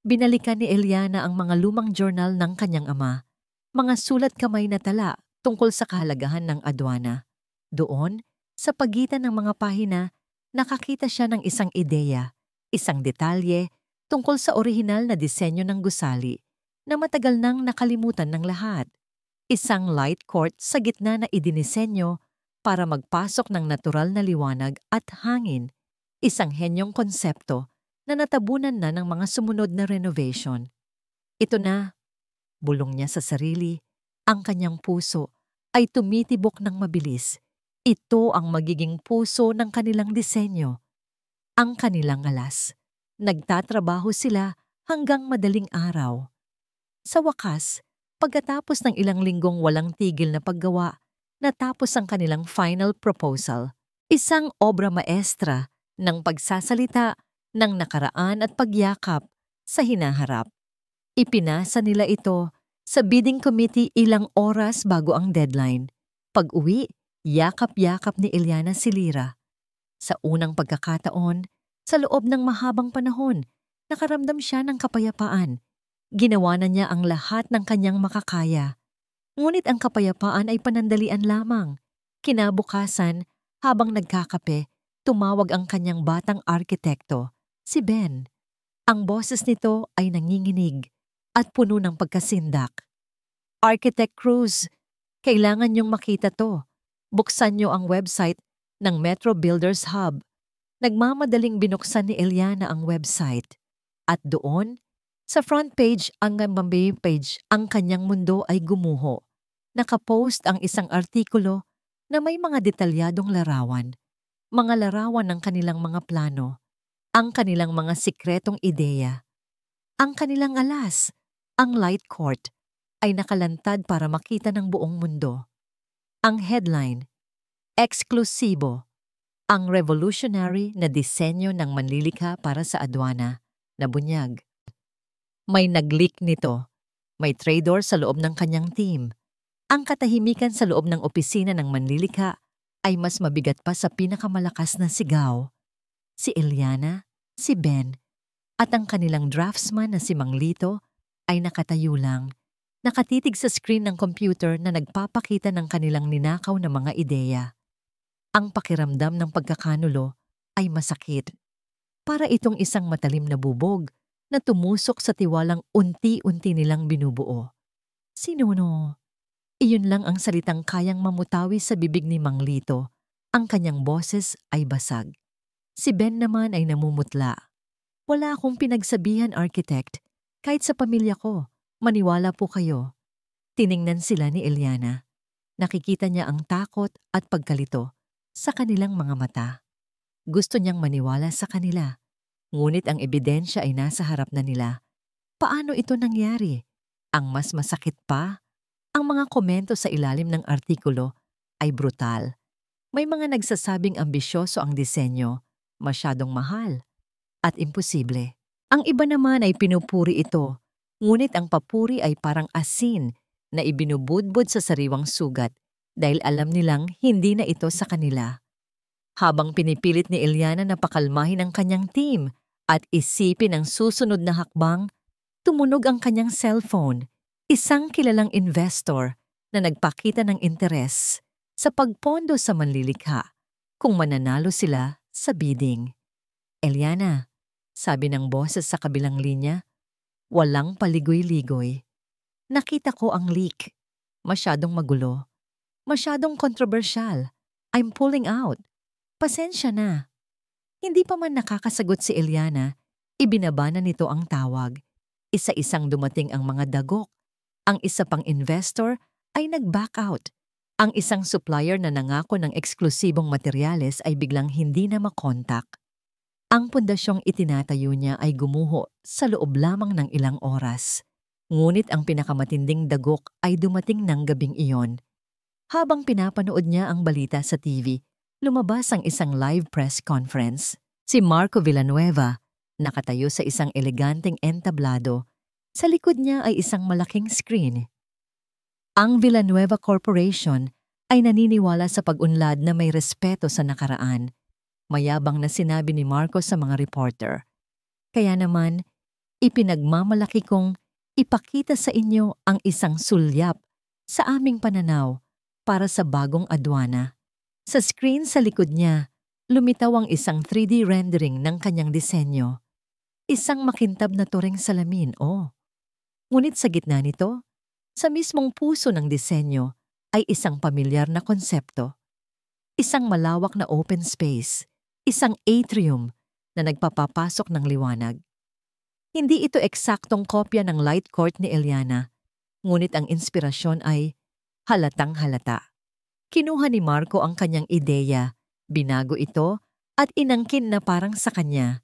Binalikan ni Eliana ang mga lumang journal ng kanyang ama, mga sulat kamay na tala tungkol sa kahalagahan ng adwana. Doon, sa pagitan ng mga pahina, nakakita siya ng isang ideya, isang detalye tungkol sa orihinal na disenyo ng gusali na matagal nang nakalimutan ng lahat. Isang light court sa gitna na idinisenyo para magpasok ng natural na liwanag at hangin. Isang henyong konsepto na natabunan na ng mga sumunod na renovation. Ito na, bulong niya sa sarili, ang kanyang puso ay tumitibok ng mabilis. Ito ang magiging puso ng kanilang disenyo. Ang kanilang alas. Nagtatrabaho sila hanggang madaling araw. Sa wakas, pagkatapos ng ilang linggong walang tigil na paggawa, natapos ang kanilang final proposal. Isang obra maestra ng pagsasalita ng nakaraan at pagyakap sa hinaharap. Ipinasa nila ito sa bidding committee ilang oras bago ang deadline. Pag-uwi, yakap-yakap ni Eliana si Lyra. Sa unang pagkakataon, sa loob ng mahabang panahon, nakaramdam siya ng kapayapaan. Ginawa na niya ang lahat ng kanyang makakaya. Ngunit ang kapayapaan ay panandalian lamang. Kinabukasan, habang nagkakape, tumawag ang kanyang batang arkitekto, si Ben. Ang boses nito ay nanginginig at puno ng pagkasindak. Architect Cruz, kailangan niyong makita to. Buksan niyo ang website ng Metro Builders Hub. Nagmamadaling binuksan ni Eliana ang website. At doon, sa front page hanggang bambay page, ang kanyang mundo ay gumuho. Nakapost ang isang artikulo na may mga detalyadong larawan. Mga larawan ng kanilang mga plano, ang kanilang mga sikretong ideya. Ang kanilang alas, ang light court, ay nakalantad para makita ng buong mundo. Ang headline, eksklusibo, ang revolutionary na disenyo ng manlilikha para sa adwana na bunyag. May nag-leak nito. May traitor sa loob ng kanyang team. Ang katahimikan sa loob ng opisina ng manlilikha ay mas mabigat pa sa pinakamalakas na sigaw. Si Eliana, si Ben, at ang kanilang draftsman na si Mang Lito ay nakatayo lang, nakatitig sa screen ng computer na nagpapakita ng kanilang ninakaw na mga ideya. Ang pakiramdam ng pagkakanulo ay masakit. Para itong isang matalim na bubog na tumusok sa tiwalang unti-unti nilang binubuo. Sino no? Iyon lang ang salitang kayang mamutawi sa bibig ni Mang Lito. Ang kanyang boses ay basag. Si Ben naman ay namumutla. Wala akong pinagsabihan, architect. Kahit sa pamilya ko, maniwala po kayo. Tiningnan sila ni Eliana. Nakikita niya ang takot at pagkalito sa kanilang mga mata. Gusto niyang maniwala sa kanila. Ngunit ang ebidensya ay nasa harap na nila. Paano ito nangyari? Ang mas masakit pa, ang mga komento sa ilalim ng artikulo ay brutal. May mga nagsasabing ambisyoso ang disenyo, masyadong mahal, at imposible. Ang iba naman ay pinupuri ito, ngunit ang papuri ay parang asin na ibinubudbud sa sariwang sugat dahil alam nilang hindi na ito sa kanila. Habang pinipilit ni Eliana na pakalmahin ang kanyang team at isipin ang susunod na hakbang, tumunog ang kanyang cellphone, isang kilalang investor na nagpakita ng interes. sa pagpondo sa manlilikha kung mananalo sila sa bidding. Eliana, sabi ng boses sa kabilang linya, walang paligoy-ligoy. Nakita ko ang leak. Masyadong magulo. Masyadong kontrobersyal. I'm pulling out. Pasensya na. Hindi pa man nakakasagot si Eliana, ibinaba na nito ang tawag. Isa-isang dumating ang mga dagok. Ang isa pang investor ay nag-back out. Ang isang supplier na nangako ng eksklusibong materyales ay biglang hindi na makontak. Ang pundasyong itinatayo niya ay gumuho sa loob lamang ng ilang oras. Ngunit ang pinakamatinding dagok ay dumating ng gabing iyon. Habang pinapanood niya ang balita sa TV, lumabas ang isang live press conference. Si Marco Villanueva, nakatayo sa isang eleganteng entablado. Sa likod niya ay isang malaking screen. Ang Villanueva Corporation ay naniniwala sa pag-unlad na may respeto sa nakaraan. Mayabang na sinabi ni Marco sa mga reporter. Kaya naman, ipinagmamalaki kong ipakita sa inyo ang isang sulyap sa aming pananaw para sa bagong adwana. Sa screen sa likod niya, lumitaw ang isang 3D rendering ng kanyang disenyo. Isang makintab na turing salamin, Ngunit sa gitna nito, sa mismong puso ng disenyo ay isang pamilyar na konsepto. Isang malawak na open space, isang atrium na nagpapapasok ng liwanag. Hindi ito eksaktong kopya ng light court ni Eliana, ngunit ang inspirasyon ay halatang halata. Kinuha ni Marco ang kanyang ideya, binago ito at inangkin na parang sa kanya.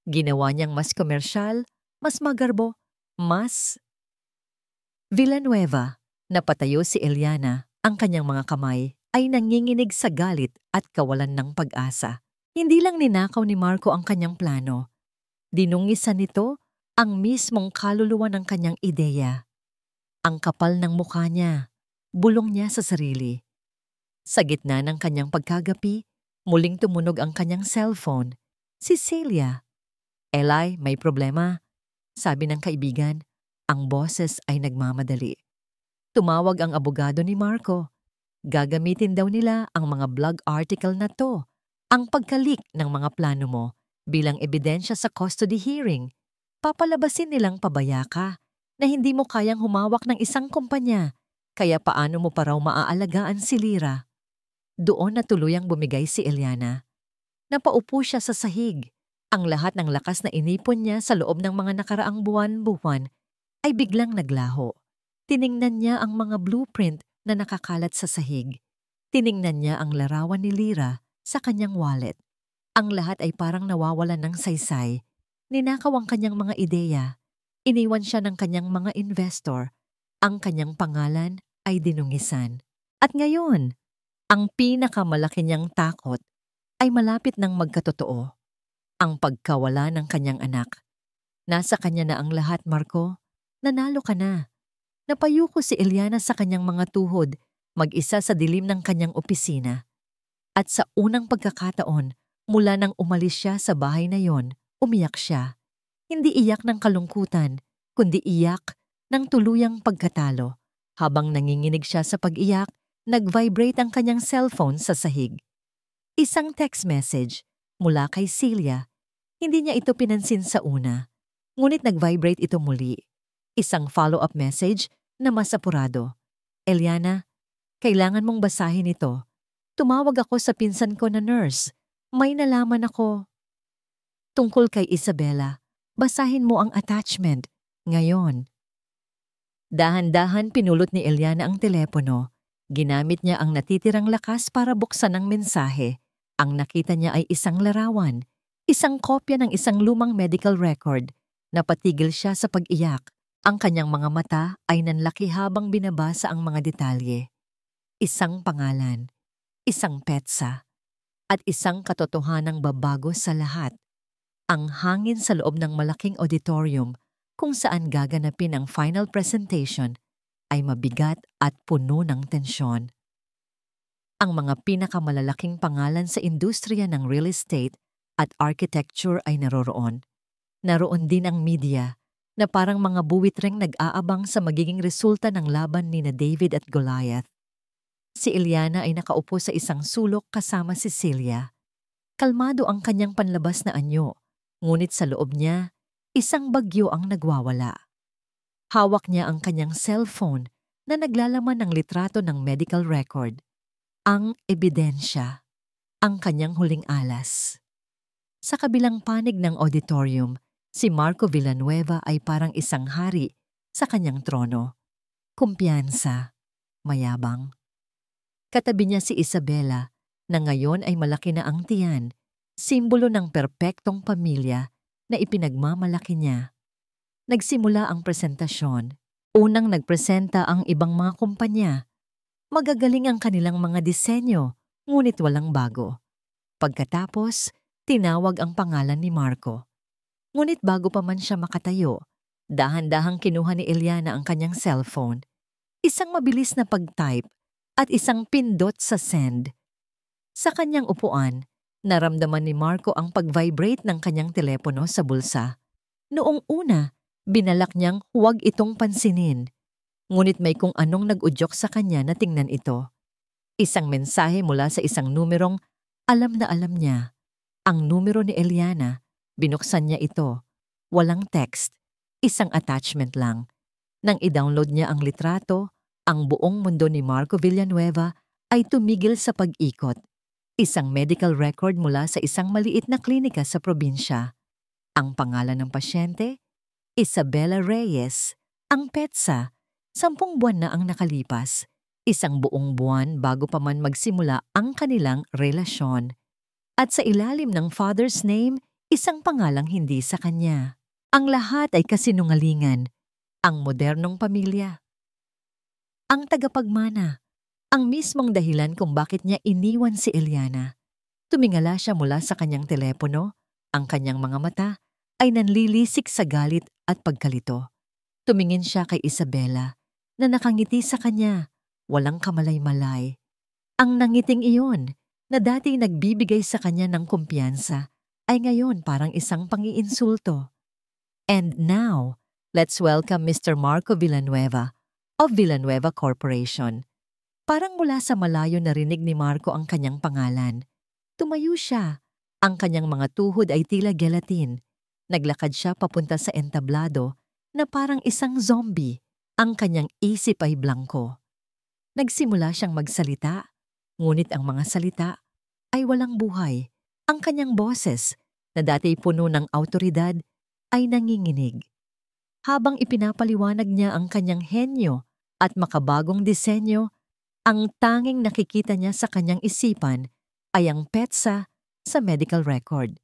Ginawa niyang mas komersyal, mas magarbo, mas Villanueva, napatayo si Eliana, ang kanyang mga kamay ay nanginginig sa galit at kawalan ng pag-asa. Hindi lang ninakaw ni Marco ang kanyang plano. Dinungisan nito ang mismong kaluluwa ng kanyang ideya. Ang kapal ng mukha niya, bulong niya sa sarili. Sa gitna ng kanyang pagkagapi, muling tumunog ang kanyang cellphone. Si Celia. Eli, may problema, sabi ng kaibigan. Ang boses ay nagmamadali. Tumawag ang abogado ni Marco. Gagamitin daw nila ang mga blog article na to, ang pagkalik ng mga plano mo, bilang ebidensya sa custody hearing. Papalabasin nilang pabaya ka na hindi mo kayang humawak ng isang kumpanya, kaya paano mo pa raw maaalagaan si Lyra? Doon na tuluyang bumigay si Eliana. Napaupo siya sa sahig. Ang lahat ng lakas na inipon niya sa loob ng mga nakaraang buwan-buwan ay biglang naglaho. Tiningnan niya ang mga blueprint na nakakalat sa sahig. Tiningnan niya ang larawan ni Lyra sa kanyang wallet. Ang lahat ay parang nawawalan ng saysay. Ninakaw ang kanyang mga ideya. Iniwan siya ng kanyang mga investor. Ang kanyang pangalan ay dinungisan. At ngayon, ang pinakamalaki niyang takot ay malapit ng magkatotoo. Ang pagkawala ng kanyang anak. Nasa kanya na ang lahat, Marco. Nanalo ka na. Napayuko si Eliana sa kanyang mga tuhod, mag-isa sa dilim ng kanyang opisina. At sa unang pagkakataon, mula nang umalis siya sa bahay na yon, umiyak siya. Hindi iyak ng kalungkutan, kundi iyak ng tuluyang pagkatalo. Habang nanginginig siya sa pag-iyak, nag-vibrate ang kanyang cellphone sa sahig. Isang text message mula kay Celia. Hindi niya ito pinansin sa una, ngunit nag-vibrate ito muli. Isang follow-up message na mas apurado. Eliana, kailangan mong basahin ito. Tumawag ako sa pinsan ko na nurse. May nalaman ako. Tungkol kay Isabella, basahin mo ang attachment. Ngayon. Dahan-dahan pinulot ni Eliana ang telepono. Ginamit niya ang natitirang lakas para buksan ang mensahe. Ang nakita niya ay isang larawan, isang kopya ng isang lumang medical record. Napatigil siya sa pag-iyak. Ang kanyang mga mata ay nanlaki habang binabasa ang mga detalye. Isang pangalan, isang petsa, at isang katotohanang babago sa lahat. Ang hangin sa loob ng malaking auditorium kung saan gaganapin ang final presentation ay mabigat at puno ng tensyon. Ang mga pinakamalalaking pangalan sa industriya ng real estate at architecture ay naroroon. Naroon din ang media, na parang mga buwitreng nag-aabang sa magiging resulta ng laban ni na David at Goliath. Si Eliana ay nakaupo sa isang sulok kasama si Celia. Kalmado ang kanyang panlabas na anyo, ngunit sa loob niya, isang bagyo ang nagwawala. Hawak niya ang kanyang cellphone na naglalaman ng litrato ng medical record. Ang ebidensya, ang kanyang huling alas. Sa kabilang panig ng auditorium, si Marco Villanueva ay parang isang hari sa kanyang trono. Kumpiyansa, mayabang. Katabi niya si Isabela, na ngayon ay malaki na ang tiyan, simbolo ng perpektong pamilya na ipinagmamalaki niya. Nagsimula ang presentasyon. Unang nagpresenta ang ibang mga kumpanya. Magagaling ang kanilang mga disenyo, ngunit walang bago. Pagkatapos, tinawag ang pangalan ni Marco. Ngunit bago pa man siya makatayo, dahan-dahang kinuha ni Eliana ang kanyang cellphone. Isang mabilis na pag-type at isang pindot sa send. Sa kanyang upuan, naramdaman ni Marco ang pag-vibrate ng kanyang telepono sa bulsa. Noong una, binalak niyang huwag itong pansinin. Ngunit may kung anong nag-udyok sa kanya na tingnan ito. Isang mensahe mula sa isang numerong alam na alam niya. Ang numero ni Eliana, binuksan niya ito. Walang text, isang attachment lang. Nang i-download niya ang litrato, ang buong mundo ni Marco Villanueva ay tumigil sa pag-ikot. Isang medical record mula sa isang maliit na klinika sa probinsya. Ang pangalan ng pasyente, Isabela Reyes. Ang petsa, 10 buwan na ang nakalipas. Isang buong buwan bago pa man magsimula ang kanilang relasyon. At sa ilalim ng father's name, isang pangalang hindi sa kanya. Ang lahat ay kasinungalingan. Ang modernong pamilya. Ang tagapagmana, ang mismong dahilan kung bakit niya iniwan si Eliana. Tumingala siya mula sa kanyang telepono, ang kanyang mga mata ay nanlilisik sa galit at pagkalito. Tumingin siya kay Isabela na nakangiti sa kanya, walang kamalay-malay. Ang nangiting iyon na dati nagbibigay sa kanya ng kumpiyansa ay ngayon parang isang pangiinsulto. And now, let's welcome Mr. Marco Villanueva of Villanueva Corporation. Parang mula sa malayo narinig ni Marco ang kanyang pangalan. Tumayo siya. Ang kanyang mga tuhod ay tila gelatin. Naglakad siya papunta sa entablado na parang isang zombie. Ang kanyang isip ay blanko. Nagsimula siyang magsalita, ngunit ang mga salita ay walang buhay. Ang kanyang boses, na dati puno ng awtoridad, ay nanginginig. Habang ipinapaliwanag niya ang kanyang henyo at makabagong disenyo, ang tanging nakikita niya sa kanyang isipan ay ang petsa sa medical record.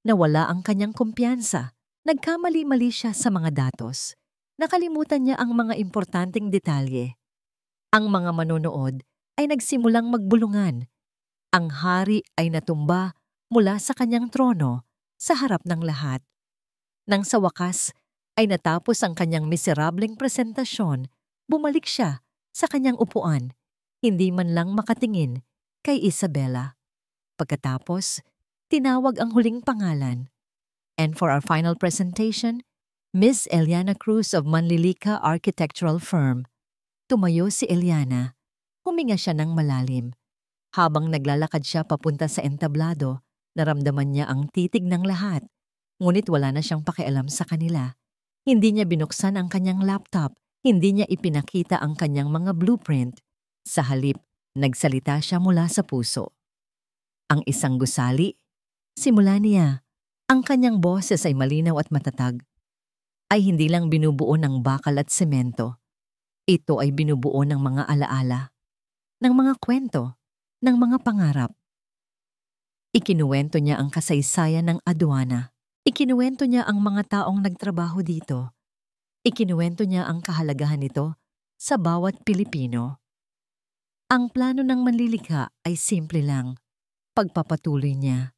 Nawala ang kanyang kumpiyansa. Nagkamali-mali siya sa mga datos. Nakalimutan niya ang mga importanteng detalye. Ang mga manonood ay nagsimulang magbulungan. Ang hari ay natumba mula sa kanyang trono sa harap ng lahat. Nang sa wakas ay natapos ang kanyang miserableng presentasyon, bumalik siya sa kanyang upuan, hindi man lang makatingin kay Isabela. Pagkatapos, tinawag ang huling pangalan. And for our final presentation, Miss Eliana Cruz of Manlilica Architectural Firm. Tumayo si Eliana. Huminga siya ng malalim. Habang naglalakad siya papunta sa entablado, naramdaman niya ang titig ng lahat. Ngunit wala na siyang pakialam sa kanila. Hindi niya binuksan ang kanyang laptop. Hindi niya ipinakita ang kanyang mga blueprint. Sa halip, nagsalita siya mula sa puso. Ang isang gusali, simula niya, ang kanyang boses ay malinaw at matatag, ay hindi lang binubuo ng bakal at semento. Ito ay binubuo ng mga alaala, ng mga kwento, ng mga pangarap. Ikinuwento niya ang kasaysayan ng aduana. Ikinuwento niya ang mga taong nagtrabaho dito. Ikinuwento niya ang kahalagahan nito sa bawat Pilipino. Ang plano ng manlilikha ay simple lang. Pagpapatuloy niya.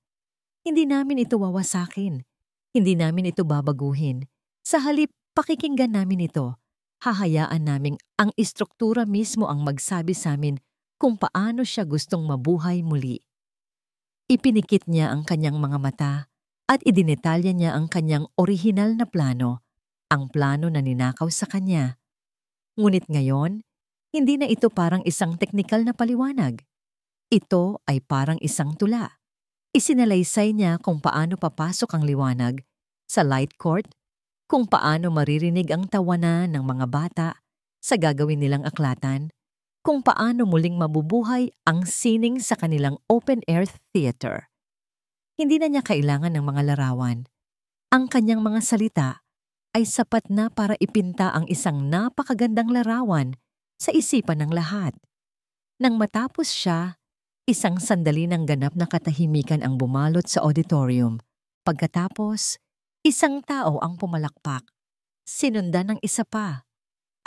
Hindi namin ito wawasakin. Hindi namin ito babaguhin. Sa halip, pakikinggan namin ito. Hahayaan naming ang istruktura mismo ang magsabi sa amin kung paano siya gustong mabuhay muli. Ipinikit niya ang kanyang mga mata at idinetalya niya ang kanyang orihinal na plano, ang plano na ninakaw sa kanya. Ngunit ngayon, Hindi na ito parang isang teknikal na paliwanag. Ito ay parang isang tula. Isinalaysay niya kung paano papasok ang liwanag sa light court, kung paano maririnig ang tawanan ng mga bata sa gagawin nilang aklatan, kung paano muling mabubuhay ang sining sa kanilang open-air theater. Hindi na niya kailangan ng mga larawan. Ang kanyang mga salita ay sapat na para ipinta ang isang napakagandang larawan sa isipan ng lahat. Nang matapos siya, isang sandali ng ganap na katahimikan ang bumalot sa auditorium. Pagkatapos, isang tao ang pumalakpak. Sinundan ng isa pa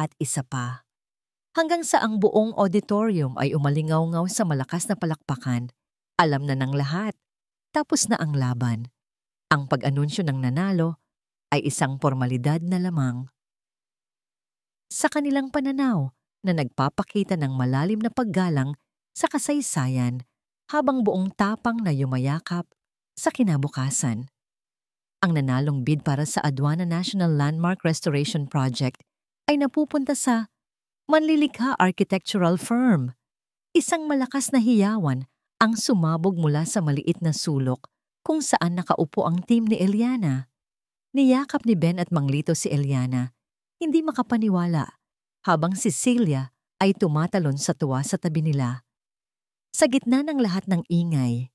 at isa pa. Hanggang sa ang buong auditorium ay umalingaw-ngaw sa malakas na palakpakan. Alam na ng lahat. Tapos na ang laban. Ang pag-anunsyo ng nanalo ay isang formalidad na lamang. Sa kanilang pananaw na nagpapakita ng malalim na paggalang sa kasaysayan habang buong tapang na yumayakap sa kinabukasan. Ang nanalong bid para sa Aduana National Landmark Restoration Project ay napupunta sa manlilikha architectural firm. Isang malakas na hiyawan ang sumabog mula sa maliit na sulok kung saan nakaupo ang team ni Eliana. Niyakap ni Ben at Manglito si Eliana, hindi makapaniwala, habang si Celia ay tumatalon sa tuwa sa tabi nila. Sa gitna ng lahat ng ingay,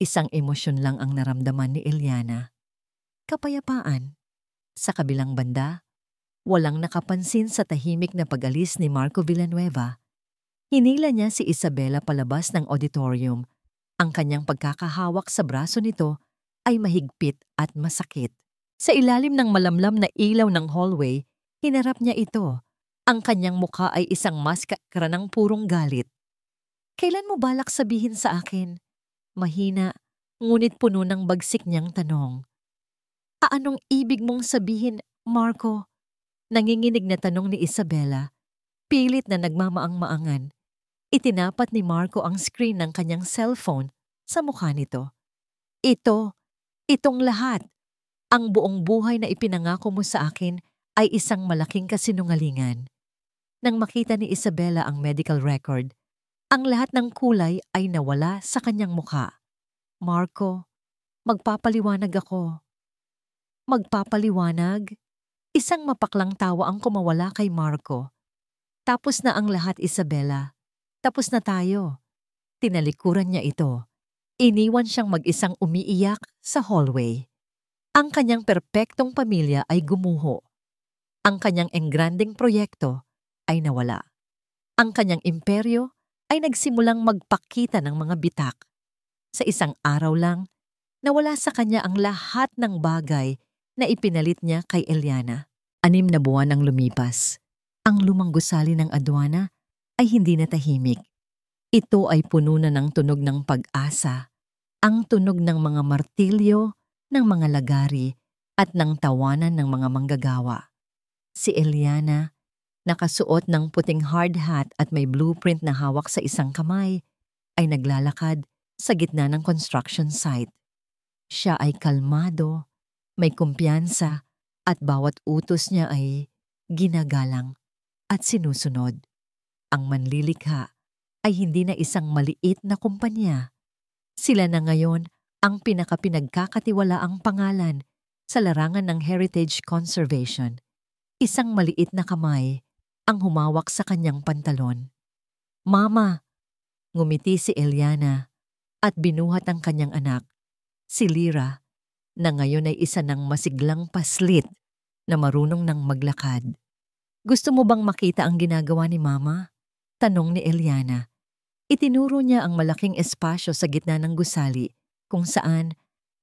isang emosyon lang ang naramdaman ni Eliana. Kapayapaan. Sa kabilang banda, walang nakapansin sa tahimik na pag-alis ni Marco Villanueva. Hinila niya si Isabela palabas ng auditorium. Ang kanyang pagkakahawak sa braso nito ay mahigpit at masakit. Sa ilalim ng malamlam na ilaw ng hallway, hinarap niya ito. Ang kanyang mukha ay isang maskara ng purong galit. "Kailan mo balak sabihin sa akin?" Mahina, ngunit puno ng bagsik niyang tanong. "Anong ibig mong sabihin, Marco?" Nanginginig na tanong ni Isabela, pilit na nagmamaang-maangan. Itinapat ni Marco ang screen ng kanyang cellphone sa mukha nito. Itong lahat. Ang buong buhay na ipinangako mo sa akin ay isang malaking kasinungalingan." Nang makita ni Isabela ang medical record, ang lahat ng kulay ay nawala sa kanyang mukha. "Marco, magpapaliwanag ako." "Magpapaliwanag?" Isang mapaklang tawa ang kumawala kay Marco. "Tapos na ang lahat, Isabela. Tapos na tayo." Tinalikuran niya ito. Iniwan siyang mag-isang umiiyak sa hallway. Ang kanyang perpektong pamilya ay gumuho. Ang kanyang engranding proyekto ay nawala. Ang kanyang imperyo ay nagsimulang magpakita ng mga bitak. Sa isang araw lang, nawala sa kanya ang lahat ng bagay na ipinalit niya kay Eliana. 6 na buwan ang lumipas. Ang lumang gusali ng Aduana ay hindi na tahimik. Ito ay puno na ng tunog ng pag-asa, ang tunog ng mga martilyo, ng mga lagari, at ng tawanan ng mga manggagawa. Si Eliana, nakasuot ng puting hard hat at may blueprint na hawak sa isang kamay, ay naglalakad sa gitna ng construction site. Siya ay kalmado, may kumpiyansa, at bawat utos niya ay ginagalang at sinusunod. Ang manlilikha ay hindi na isang maliit na kumpanya. Sila na ngayon ang pinakapinagkakatiwalaang pangalan sa larangan ng heritage conservation. Isang maliit na kamay ang humawak sa kanyang pantalon. "Mama!" Ngumiti si Eliana at binuhat ang kanyang anak, si Lyra, na ngayon ay isa ng masiglang paslit na marunong ng maglakad. "Gusto mo bang makita ang ginagawa ni Mama?" Tanong ni Eliana. Itinuro niya ang malaking espasyo sa gitna ng gusali kung saan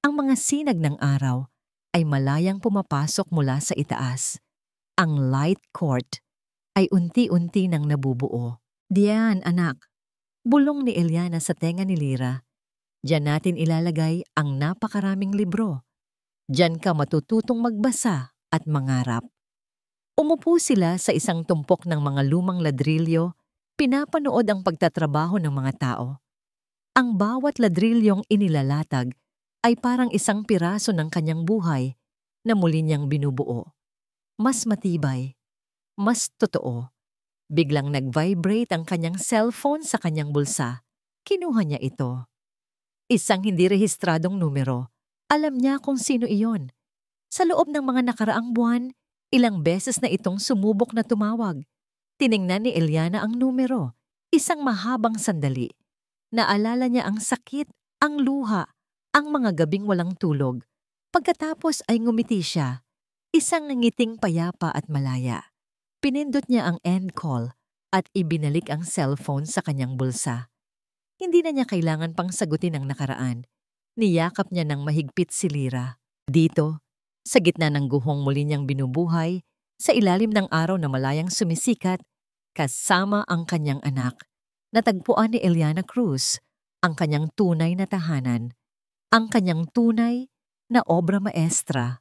ang mga sinag ng araw ay malayang pumapasok mula sa itaas. Ang light court ay unti-unti nang nabubuo. "Diyan, anak." Bulong ni Eliana sa tenga ni Lyra. "Diyan natin ilalagay ang napakaraming libro. Diyan ka matututong magbasa at mangarap." Umupo sila sa isang tumpok ng mga lumang ladrilyo, pinapanood ang pagtatrabaho ng mga tao. Ang bawat ladrilyong inilalatag ay parang isang piraso ng kanyang buhay na muli niyang binubuo. Mas matibay, mas totoo, Biglang nag-vibrate ang kanyang cellphone sa kanyang bulsa. Kinuha niya ito. Isang hindi rehistradong numero. Alam niya kung sino iyon. Sa loob ng mga nakaraang buwan, ilang beses na itong sumubok na tumawag. Tiningnan ni Eliana ang numero. Isang mahabang sandali. Naalala niya ang sakit, ang luha, ang mga gabing walang tulog. Pagkatapos ay ngumiti siya. Isang ngiting payapa at malaya. Pinindot niya ang end call at ibinalik ang cellphone sa kanyang bulsa. Hindi na niya kailangan pang sagutin ang nakaraan. Niyakap niya ng mahigpit si Lyra. Dito, sa gitna ng guhong muli niyang binubuhay, sa ilalim ng araw na malayang sumisikat, kasama ang kanyang anak, natagpuan ni Eliana Cruz ang kanyang tunay na tahanan, ang kanyang tunay na obra maestra.